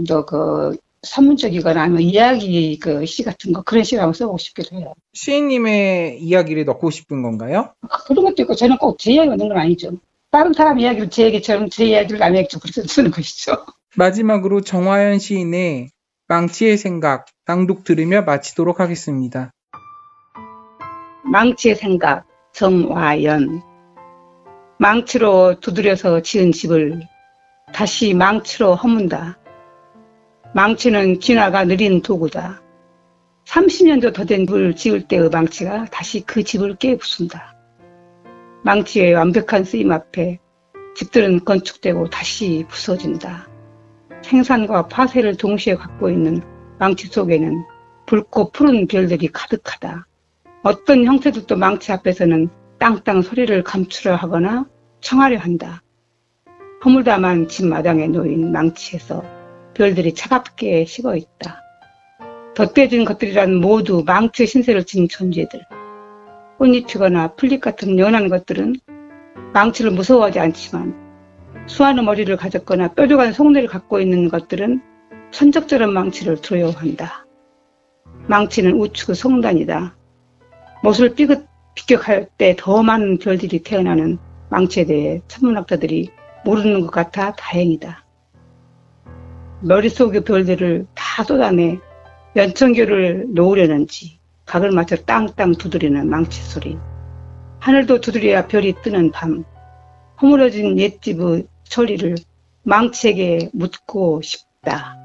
더 산문적이거나 아니면 이야기 시 같은 거 그런 시를 한번 써보고 싶기도 해요. 시인님의 이야기를 넣고 싶은 건가요? 그런 것도 있고 저는 꼭 제 이야기가 넣는 건 아니죠. 다른 사람 이야기를 제 얘기처럼 제 이야기를 남의 얘기처럼 그렇게 쓰는 것이죠. 마지막으로 정화연 시인의 망치의 생각 낭독 들으며 마치도록 하겠습니다. 망치의 생각 정화연. 망치로 두드려서 지은 집을 다시 망치로 허문다. 망치는 진화가 느린 도구다. 30년도 더 된 집을 지을 때의 망치가 다시 그 집을 깨부순다. 망치의 완벽한 쓰임 앞에 집들은 건축되고 다시 부서진다. 생산과 파쇄를 동시에 갖고 있는 망치 속에는 붉고 푸른 별들이 가득하다. 어떤 형태들도 망치 앞에서는 땅땅 소리를 감추려 하거나 청하려 한다. 허물다만 집 마당에 놓인 망치에서 별들이 차갑게 식어있다. 덧대진 것들이란 모두 망치의 신세를 지닌 존재들. 꽃잎이거나 풀잎 같은 연한 것들은 망치를 무서워하지 않지만 수많은 머리를 가졌거나 뾰족한 속내를 갖고 있는 것들은 천적절한 망치를 두려워한다. 망치는 우측의 성단이다. 못을 비격할 때 더 많은 별들이 태어나는 망치에 대해 천문학자들이 모르는 것 같아 다행이다. 머릿속의 별들을 다 쏟아내 연천교를 놓으려는지 각을 맞춰 땅땅 두드리는 망치 소리. 하늘도 두드려야 별이 뜨는 밤. 허물어진 옛집의 소리를 망치에게 묻고 싶다.